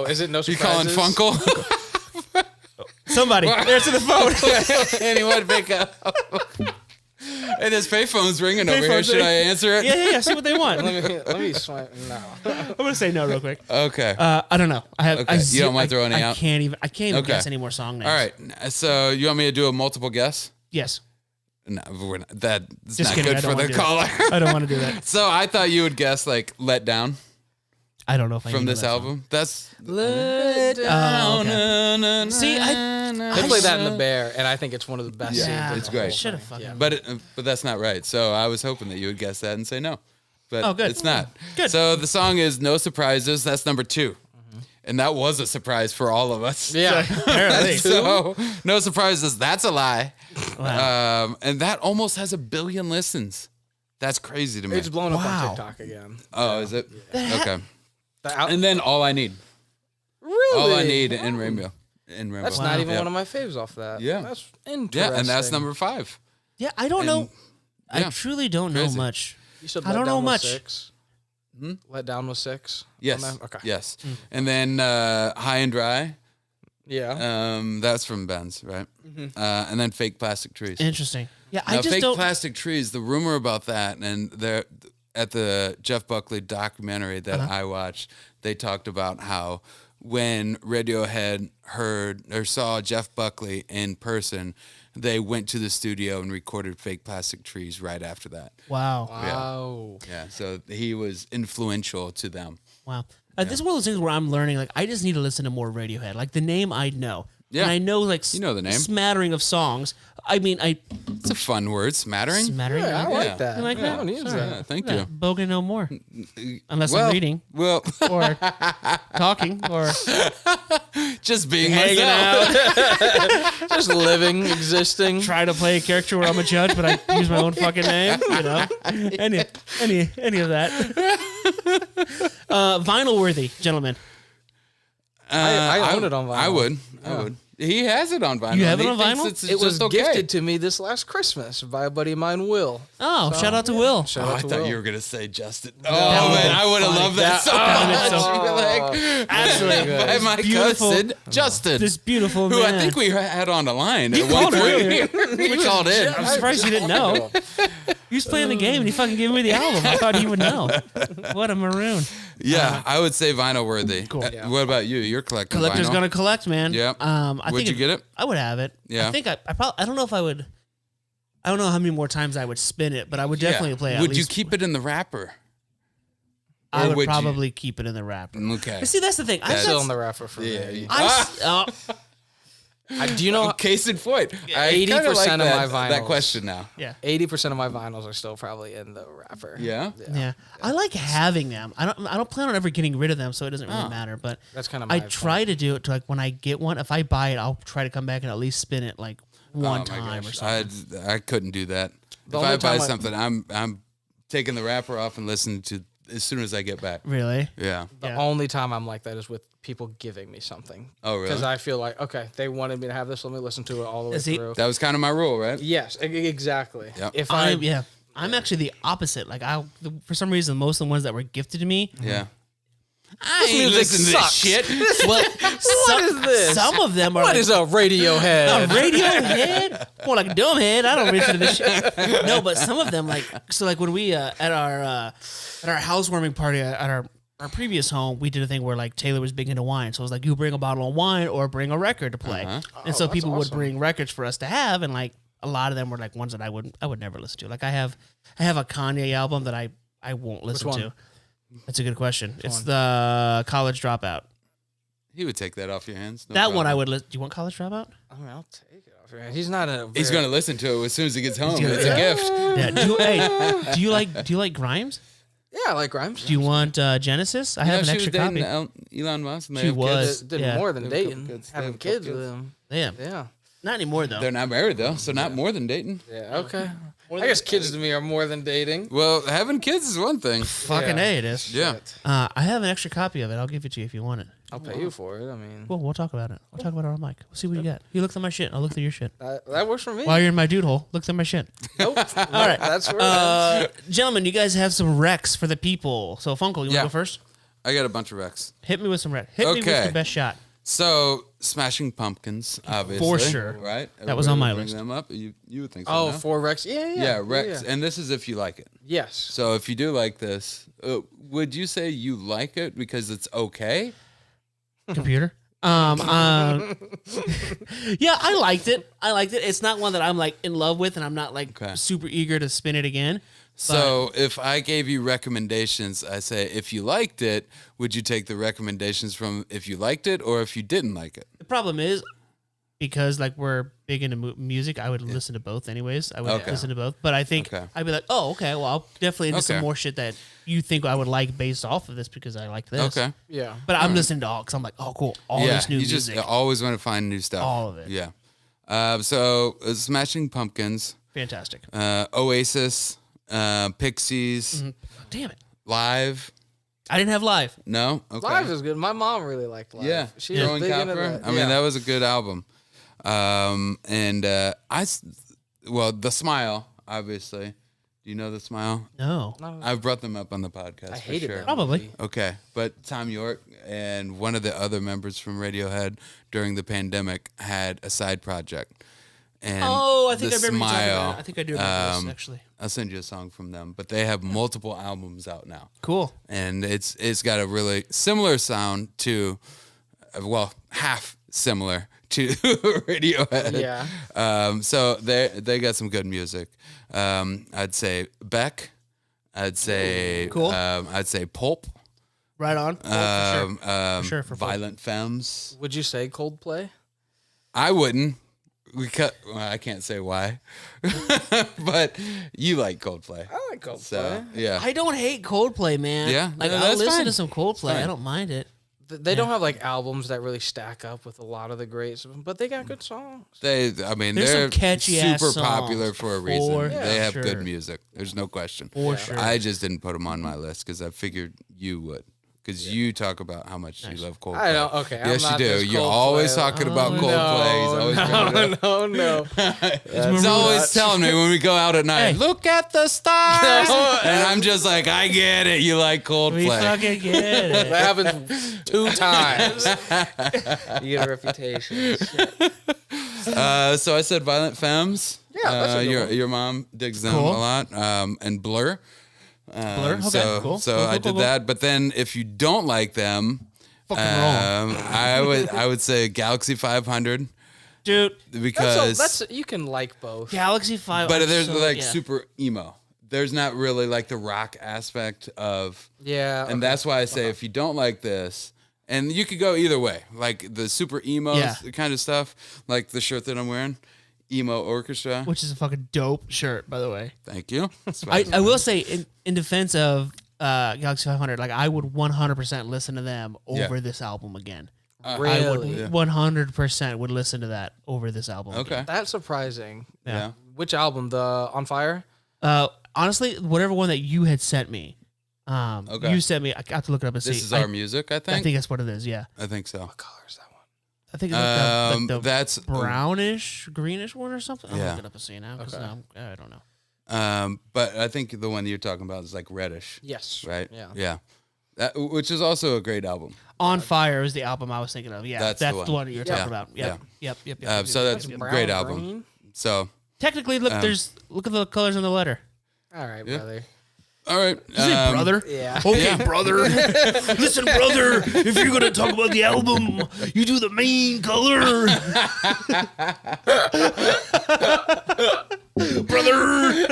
right. Is it no You calling surprises? Funkle? Somebody answer the phone. Anyone pick up? And his payphone's ringing over here. Payphone's Should I ringing. answer it? Yeah. See what they want. Let me swipe. No. I'm gonna say no real quick. Okay. I don't know. I have. Okay, you don't mind throwing it I out? can't even Okay. guess any more song names. All right. So you want me to do a multiple guess? Yes. No, we're not, that's Just not kidding, I good don't for wanna the do that. caller. I don't want to do that. So I thought you would guess like Let Down. I don't know if I from know this that album. That's Let Oh, down. okay. See, They play that in The Bear, and I think it's one of the best Yeah, scenes. in it's the great. whole Should have thing. fucking. But that's not right. So I was hoping that you would guess that and say no. But Oh, good. it's not. Good. So the song is No Surprises. That's number 2. And that was a surprise for all of us. Yeah. Apparently. So No Surprises. That's a lie. Wow. And that almost has 1 billion listens. That's crazy to me. It's blown up Wow. on TikTok again. Oh, is it? Okay. The And then All I Need. really? All I Need in Rainbow. That's not even Yeah. one of my faves off that. Yeah. That's interesting. Yeah, and that's number 5. Yeah, I don't know. yeah, I truly don't know crazy. much. You said I Let don't Down know was much. 6. Let Down was 6. Yes. On that? Okay. Yes. And then High and Dry. Yeah. That's from Ben's, right? And then Fake Plastic Trees. Interesting. Yeah, I Now, just Fake don't. Plastic Trees, the rumor about that, and there at the Jeff Buckley documentary that I watched, they talked about how when Radiohead heard or saw Jeff Buckley in person, they went to the studio and recorded Fake Plastic Trees right after that. Wow. Wow. Yeah, so he was influential to them. Wow. This is one of those things where I'm learning, like, I just need to listen to more Radiohead. Like, the name I know. Yeah. And I know, like, You know the name. smattering of songs. I mean, It's a fun word, smattering. smattering. Yeah, I okay. like that. You like I that? don't use Sorry. Yeah, thank Yeah, you. Bogan no more. Unless Well, I'm reading well, or talking or just being hanging myself. out. Just living, existing. Try to play a character where I'm a judge, but I use my own fucking name. You know, any of that. Vinyl worthy, gentlemen. I own it on vinyl. I would. He has it on vinyl. You have it He on thinks vinyl? It's It was just okay. gifted to me this last Christmas by a buddy of mine, Will. Oh, shout out to Will. Shout Oh, out I to thought Will. you were gonna say Justin. That Oh would've man, been I would have funny. loved that so That much. would've been so- Absolutely, by my beautiful- cousin Justin, This beautiful who man. I think we had on the line at called one earlier. point. He called in. I'm surprised you didn't know. He was playing the game and he fucking gave me the album. I thought he would know. What a maroon. Yeah, I would say vinyl worthy. Cool. What about you? You're collecting Collector's vinyl. gonna collect, man. Yep. I Would think you get it? I would have it. Yeah. I think I probably. I don't know if I would. I don't know how many more times I would spin it, but I would definitely play it. Would at you least, keep it in the wrapper? I or would would you- probably keep it in the wrapper. Okay. But see, that's the thing. I've Still got, in the wrapper for Yeah. me. Do you know Case in point. 80% of my that vinyls. question now. yeah. 80% of my vinyls are still probably in the wrapper? Yeah. Yeah, I like having them. I don't plan on ever getting rid of them, so it doesn't really Oh. matter. But That's kind of I my try to do it to like when I get one. If I buy it, I'll try to come back and at least spin it like one Oh, my time or gosh. something. I couldn't do that. The If only I buy time I- something, I'm taking the wrapper off and listening to as soon as I get back. Really? Yeah. The Yeah. only time I'm like that is with people giving me something. Oh, really? Because I feel like, okay, they wanted me to have this. Let me listen to it all the way Is he- through. That was kind of my rule, right? Yes, exactly. Yep. If I I'm actually the opposite. Like for some reason, most of the ones that were gifted to me, Yeah. I ain't listen to this shit. well, What is this? Some of them are What like, is a Radiohead? a Radiohead? More like a dumb head. I don't listen to this shit. No, but some of them, like when we at our housewarming party at our previous home, we did a thing where like Taylor was big into wine, so it was like you bring a bottle of wine or bring a record to play, and so that's people would awesome. bring records for us to have, and like a lot of them were like ones that I would never listen to. Like I have a Kanye album that I won't listen one? to. That's a good question. It's the College Dropout. He would take that off your hands. No That one I problem. would listen. Do you want College Dropout? I mean, I'll take it off your hand. He's not a. He's very- going to listen to it as soon as he gets home. gonna- It's a gift. Yeah. Do you like Grimes? Yeah, I like Grimes. Do you want Genesis? I You know, have an she was extra dating copy. Elon Musk. And they She have was. kids. Did Yeah. more than They have a couple dating, kids. They have having a couple kids with kids. him. Damn. Yeah. Not anymore though. They're not married though, so not more than dating. Yeah. Okay. I guess kids to me are more than dating. Well, having kids is one thing. Fucking Yeah. A, it is. Yeah. I have an extra copy of it. I'll give it to you if you want it. I'll pay you for it. I mean, Well, we'll talk about it. We'll talk about it on mic. We'll see what you got. You look through my shit. I'll look through your shit. that works for me. While you're in my dude hole, look through my shit. Nope. All right. That's where it ends. Gentlemen, you guys have some recs for the people. So, Funcle, you want to Yeah. go first? I got a bunch of recs. Hit me with some recs. Hit me with Okay. your best shot. So, Smashing Pumpkins, obviously. For sure. Right? That was on my Everybody would list. bring them up. You would think so. Oh, no? 4 Rex. Yeah. Yeah, Rex. And this is if you like it. Yes. So, if you do like this, would you say you like it because it's okay? Computer? Yeah, I liked it. It's not one that I'm like in love with, and I'm not like super eager to spin it again. So if I gave you recommendations, I say if you liked it, would you take the recommendations from if you liked it or if you didn't like it? The problem is because like we're big into music, I would listen to both anyways. I would listen to both, but I think I'd be like, oh, okay, well, I'll definitely into some more shit that you think I would like based off of this because I like this. Okay. Yeah. But I'm listening to all because I'm like, oh, cool, all this new you music, just always want to find new stuff. all of it. Yeah. Smashing Pumpkins, Fantastic. Oasis, Pixies, Damn it, Live. I didn't have live. No? Okay. Live is good. My mom really liked Live. Yeah. She was Throwing big into Copper. that. I mean, that was a good album. The Smile, obviously. Do you know The Smile? No. I've brought them up on the podcast. I for hated sure. that. Probably. movie. Okay, but Tom York and one of the other members from Radiohead during the pandemic had a side project. And Oh, I think The I remember you talking Smile, about it. I think I do remember this, actually. I'll send you a song from them, but they have multiple albums out now. Cool. And it's got a really similar sound to, half similar to Radiohead. Yeah. So they got some good music. I'd say Beck. I'd say Cool. I'd say Pulp. Right on. For sure. For Violent Femmes. Would you say Coldplay? I wouldn't. I can't say why, but you like Coldplay. I like Coldplay. So yeah. I don't hate Coldplay, man. Yeah? Like No, I'll that's listen fine. to some Coldplay. Fine. I don't mind it. They don't have like albums that really stack up with a lot of the greats, but they got good songs. There's They're some catchy ass super songs, popular for a reason. for They have sure. good music. There's no question. For sure. I just didn't put them on my list because I figured you would. Because you talk about how much you love Coldplay. I don't. Okay, Yes, I'm not you do. this You're Coldplay. always talking about Coldplay. He's always bringing it up. No. He's always telling me when we go out at night, Hey. look at the stars. And I'm just like, I get it. You like We Coldplay. fucking get it. That happens 2 times. You get a reputation. Shit. So I said Violent Femmes. Yeah, that's a good one. Your mom digs them Cool. a lot. And Blur. Blur? Okay, So, cool. so Cool, I cool, did cool. that. But then if you don't like them, Fucking wrong. I would say Galaxy 500 Dude, because That's you can like both. Galaxy 5. but I'm there's so, like yeah. super emo. There's not really like the rock aspect of, Yeah. and that's why I say if you don't like this, and you could go either way, like the super emo kind of stuff, like the shirt that I'm wearing, emo orchestra. Which is a fucking dope shirt, by the way. Thank you. I will say, in defense of Galaxy 500, like I would 100% listen to them over this album again. I would Really? 100% would listen to that over this album. Okay. Again. That's surprising. Yeah. Which album? The On Fire? Honestly, whatever one that you had sent me, Okay. you sent me. I have to look it up and see. This is our music, I I think. think that's what it is. Yeah, I think so. What color is that one? I think it's like the That's brownish, greenish one or something. I'll Yeah. look it up and see now because Okay. I don't know. But I think the one you're talking about is like reddish, Yes. right? Yeah. Yeah. Which is also a great album. On Fire is the album I was thinking of. Yeah, That's that's the the one. one you're Yeah. talking about. Yep. Yeah. Yep. So that's a Brown, great album. green? So, Technically, look, look at the colors on the letter. All right, Yeah. brother. all right. Is it brother? Yeah. Okay, brother. Listen, brother. If you're gonna talk about the album, you do the main color. Brother. All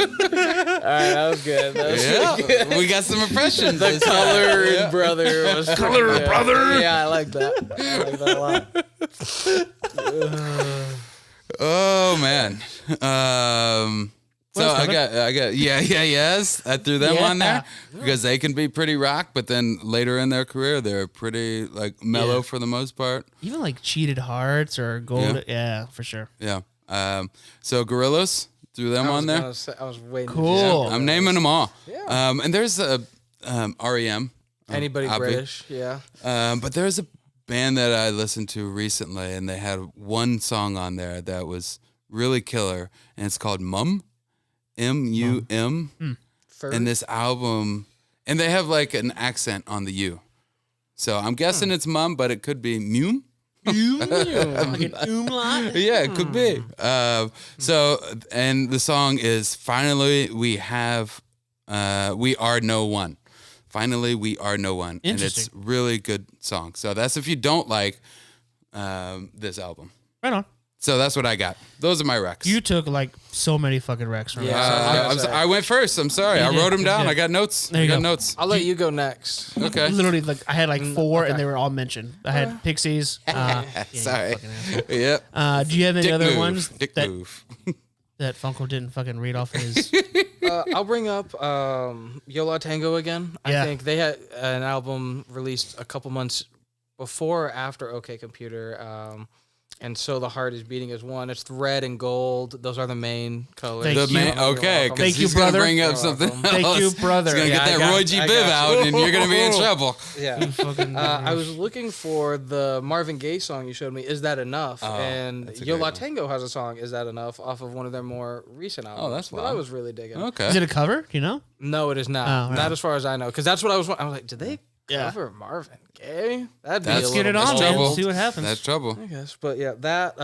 right, that was good. That was Yeah, we got some impressions. The color in brother was Color, pretty good. brother. Yeah, I like that. I like that a lot. Oh man. So I got yes. I threw them on there because they can be pretty rock, but then later in their career they're pretty like mellow for the most part. Even like Cheated Hearts or Gold. Yeah, for sure. Yeah. So Gorillaz, threw them on there. I was waiting. Cool. I'm naming them all. Yeah. And there's a REM. Anybody Obvi. British? Yeah. But there's a band that I listened to recently, and they had one song on there that was really killer, and it's called Mum, M-U-M. And this album, and they have like an accent on the U. So I'm guessing it's Mum, but it could be Mum. Like an umlaut. Yeah, it could be. So, and the song is Finally We Have, We Are No One. Finally We Are No One. And it's Interesting. really good song. So that's if you don't like this album. Right on. So that's what I got. Those are my recs. You took like so many fucking recs from I went first. I'm sorry. You I did. wrote them You down. did. I got notes. There you I got go. notes. I'll let you go next. Okay. Literally, like I had like 4, okay. and they were all mentioned. I had Pixies. Yeah, you Sorry. fucking asshole. Yep. Do you have any Dick other move. ones Dick that move. that Funcle didn't fucking read off his? I'll bring up Yola Tango again. Yeah. I think they had an album released a couple months before or after OK Computer. And So the Heart is Beating as one. It's red and gold. Those are the main colors. Thank you. Okay, Thank because you, he's going to brother. bring up You're something welcome. else. Thank you, brother. He's going to Yeah, get I that got- Roy G. I Biv got out, and you're going to be in trouble. Yeah. Fucking I was looking for the Marvin Gaye song you showed me, Is That Enough? And that's a Yola great one. Tango has a song, Is That Enough, off of one of their more recent albums. that's that I loud. was really digging. Okay. Is it a cover? Do you know? No, it is not. Oh, right. Not as far as I know. Because that's what I was like, did they Yeah. cover Marvin Gaye? That'd be Let's a Get it little on, bit man. trouble. See what happens. That's trouble. I guess. But yeah, that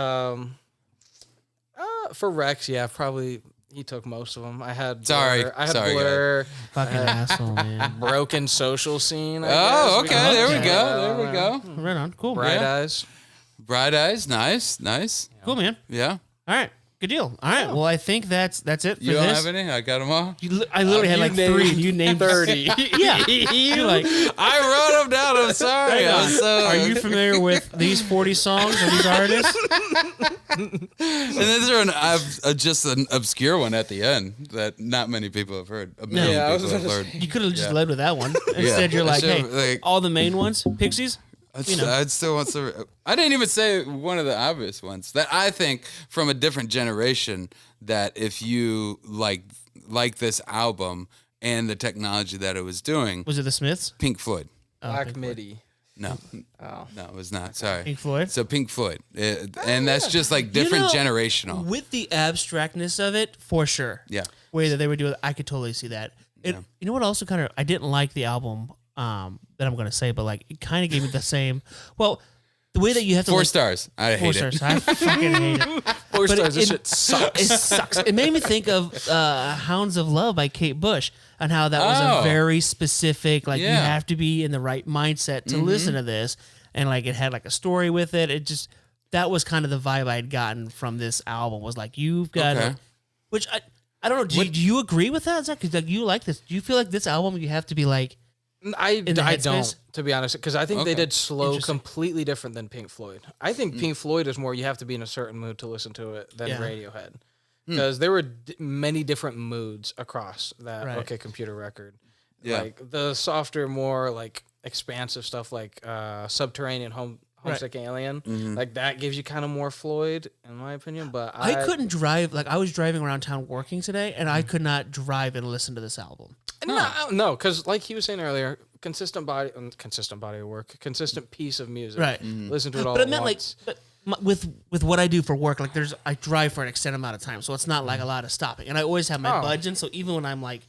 for Rex, yeah, probably he took most of them. I had Sorry. Blur, I had Sorry, Blur, Fucking asshole, man. Broken Social Scene. I Oh, guess. okay. There we Okay. go. There we go. Right on. Cool. Bright Yeah. Eyes. Bright Eyes. Nice. Cool, man. Yeah. All right. Good deal. All right. Well, I think that's it for You don't this. have any? I got them all. I literally had You like named 3. And you named 30. Yeah. You're like, I wrote them down. I'm sorry. hang I'm on. so. Are you familiar with these 40 songs or these artists? And then there's just an obscure one at the end that not many people have heard. A million Yeah, I was people have gonna heard. You could have just Yeah. led with that one. Instead, you're I like, hey, should've, like- all the main ones, Pixies. You know. I'd still want to. I didn't even say one of the obvious ones that I think from a different generation. That if you like this album and the technology that it was doing, Was it the Smiths? Pink Floyd. Black Pink MIDI. No, Oh. no, it was not. Sorry. Pink Floyd? So Pink Floyd, and that's just like different know, generational. With the abstractness of it, for sure. Yeah. Way that they would do it, I could totally see that. You know what? Also, kind of, I didn't like the album that I'm going to say, but like it kind of gave me the same. Well, the way that you have to 4 like, stars. I 4 hate stars. it. I fucking hate it. 4 But stars. This it- shit sucks. It sucks. It made me think of Hounds of Love by Kate Bush and how that was Oh. a very specific, like you Yeah. have to be in the right mindset to listen to this. And like it had like a story with it. It just, that was kind of the vibe I'd gotten from this album was like, you've got Okay. to, which I don't know. Do you agree with that, Zach? Because like, you like this. Do you feel like this album you have to be like, I the don't, headspace? to be honest, because I think they Okay. did slow Interesting. completely different than Pink Floyd. I think Pink Floyd is more you have to be in a certain mood to listen to it than Yeah. Radiohead. Because there were many different moods across that Right. OK Computer record. Yeah. Like the softer, more like expansive stuff like Subterranean Homesick Alien. Like that gives you kind of more Floyd, in my opinion. But I couldn't drive, like I was driving around town working today and I could not drive and listen to this album. No, because like he was saying earlier, consistent body of work, consistent piece of music. Right. Listen to it all. But I at meant like, once. with what I do for work, like I drive for an extended amount of time, so it's not like a lot of stopping. And I always have my Oh. buds in, so even when I'm like,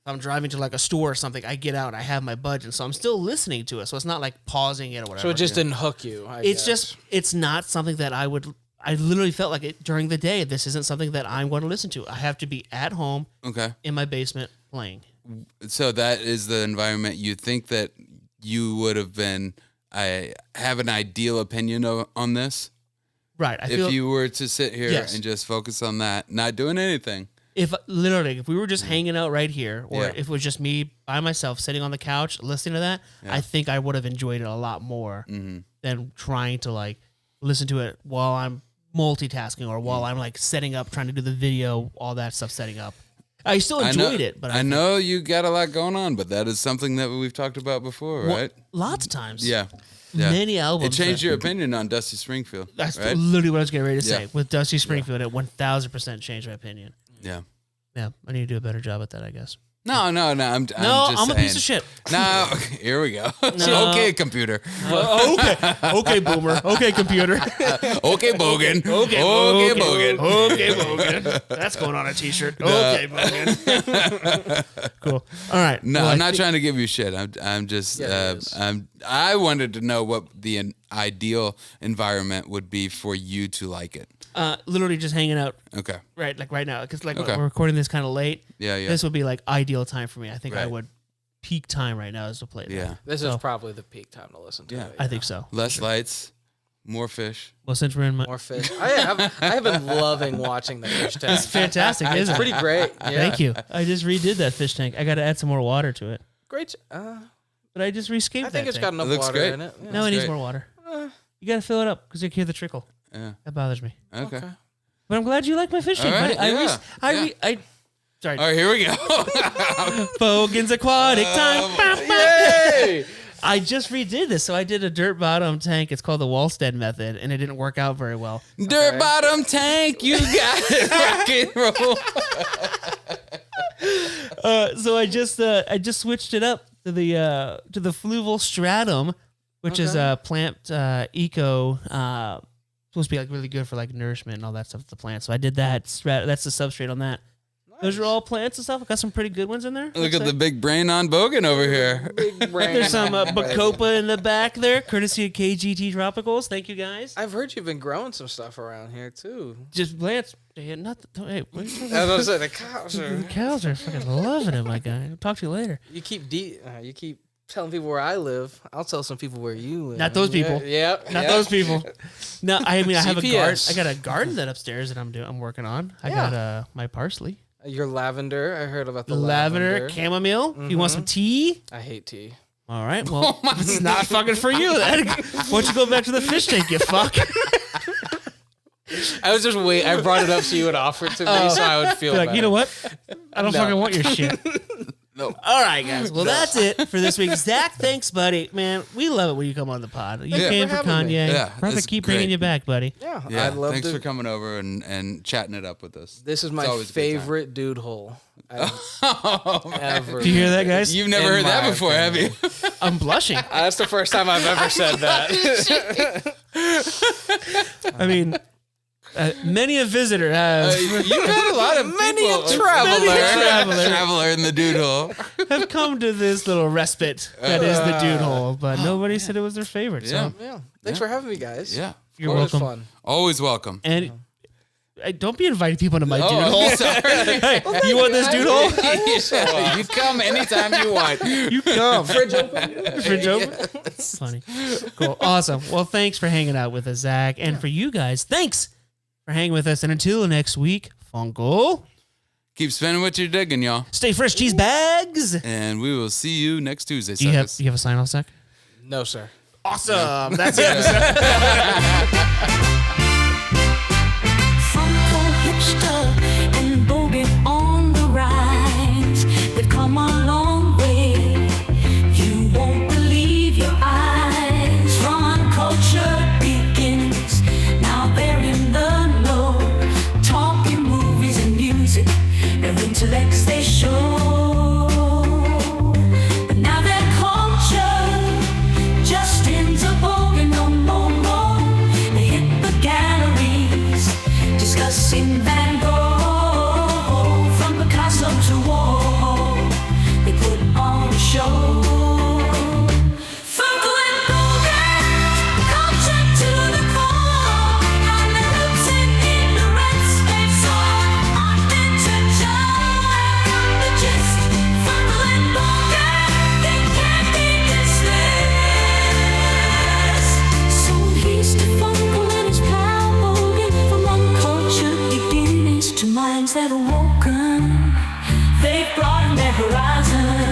I'm driving to like a store or something, I get out and I have my buds in, so I'm still listening to it. So it's not like pausing it or whatever. So it just didn't hook you. It's just, it's not something that I literally felt like it during the day. This isn't something that I'm going to listen to. I have to be at home Okay. in my basement playing. So that is the environment you think that you would have been. I have an ideal opinion on this. Right. I If feel you were to sit here Yes. and just focus on that, not doing anything. if we were just hanging out right here, or Yeah. if it was just me by myself sitting on the couch listening to that, I think I would have enjoyed it a lot more than trying to like listen to it while I'm multitasking or while I'm like setting up, trying to do the video, all that stuff setting up. I still enjoyed it, but I know you got a lot going on, but that is something that we've talked about before, right? Lots of times. Yeah. Yeah. Many albums. It changed that- your opinion on Dusty Springfield. That's right? literally what I was getting ready to say. Yeah. With Dusty Springfield, it 1000% changed my opinion. Yeah. Yeah, I need to do a better job at that, I guess. No. I'm No, just I'm a piece of saying. shit. No, here we go. No. Okay, computer. Okay, boomer. Okay, computer. Okay, Bogan. Okay, Okay, Bogan. Bogan. Okay, Bogan. That's going on a t-shirt. Okay, Bogan. Cool. All right. No, Well, I'm I not think- trying to give you shit. I'm just Yeah, it is. I wanted to know what the ideal environment would be for you to like it. Literally just hanging out Okay. right now, because like Okay. we're recording this kind of late. Yeah, yeah. This would be like ideal time for me. I think I Right. would peak time right now is to play that. Yeah. This So- is probably the peak time to listen to Yeah. it. I think so. Less lights, More fish. Well, since we're in my... More fish. I have been loving watching the fish tank. It's fantastic, isn't It's it? pretty great. Yeah. Thank you. I just redid that fish tank. I got to add some more water to it. Great. But I just rescaped I think that it's tank. got enough It looks water great. in it. Yeah. No, it needs great. more water. You got to fill it up because you hear the trickle. Yeah. That bothers me. Okay. But I'm glad you like my fish tank, All right, buddy. Sorry. All right, here we go. Bogan's Aquatic time. Yay! I just redid this. So I did a dirt bottom tank. It's called the Wallstead method, and it didn't work out very well. Dirt bottom tank, you got it. Rock and roll. So I just switched it up to the fluval stratum, which is a plant eco. Supposed to be like really good for like nourishment and all that stuff to the plant. So I did that. That's the substrate on that. Those are all plants and stuff. I got some pretty good ones in there. Look at the big brain on Bogan over here. Big brain. There's some Bacopa in the back there, courtesy of KGT Tropicals. Thank you guys. I've heard you've been growing some stuff around here too. Just plants. Hey, what are you talking I about? was gonna say the cows The are. cows are fucking loving it, my guy. I'll talk to you later. You keep telling people where I live. I'll tell some people where you live. Not those people. Yeah. Not those people. No, I mean I have a garden. GPS. I got a garden that upstairs that I'm working on. I Yeah. got my parsley, Your lavender. I heard about the the lavender, chamomile. You want some tea? I hate tea. All right. Well, it's not fucking for you then. Why don't you go back to the fish tank, you fuck? I was just wait. I brought it up so you would offer it to me, so I would feel Be like, better. you know what? I don't No. fucking want your shit. No. All right, guys. Well, that's it for this week. Zach, thanks, buddy. Man, we love it when you come on the pod. You Yeah. came for for having me. Kanye. Yeah, We're it's to keep great. bringing you back, buddy. Yeah, Yeah, I'd love thanks to. for coming over and chatting it up with us. This is It's my always a good time. favorite dude hole I've ever. Do you hear that, guys? You've never In heard that my before, have you? I'm blushing. That's the first time I've ever said that. I mean, many a visitor has You've had a lot of Many a people, traveler. in the dude hole. have come to this little respite that is the dude hole, but nobody said it was their favorite. Yeah. So, Yeah. Thanks for having me, guys. Yeah, you're It was welcome. fun. always welcome. And don't be inviting people into my dude Oh, hole. sorry. Hey, you want this dude hole? You come anytime you want. You come. Fridge open. Fridge open. Funny. Cool. Awesome. Well, thanks for hanging out with us, Zach. And for you guys, thanks for hanging with us. And until next week, Funcle, Keep spinning what you're digging, y'all. stay fresh, cheese bags. And we will see you next Tuesday. Do you have suckers. a sign off, Zach? No, sir. Awesome. That's it. Funcle, hipster, and bogey on the rise. They've come a long way. You won't believe your eyes. From culture begins. Now they're in the know. Talking movies and music. Their intellects they show. But now their culture just ends up bogey no more. They hit the galleries, discussing Van Gogh, from Picasso to Warhol. They put on a show. Funcle and Bogey, culture to the core, and the roots and ignorance they've sought. Art, literature, and the gist. Funcle and Bogey, they can't be dismissed. So he's the Funcle and his pal Bogey, from uncultured beginnings to minds that are woken. They've broadened their horizons.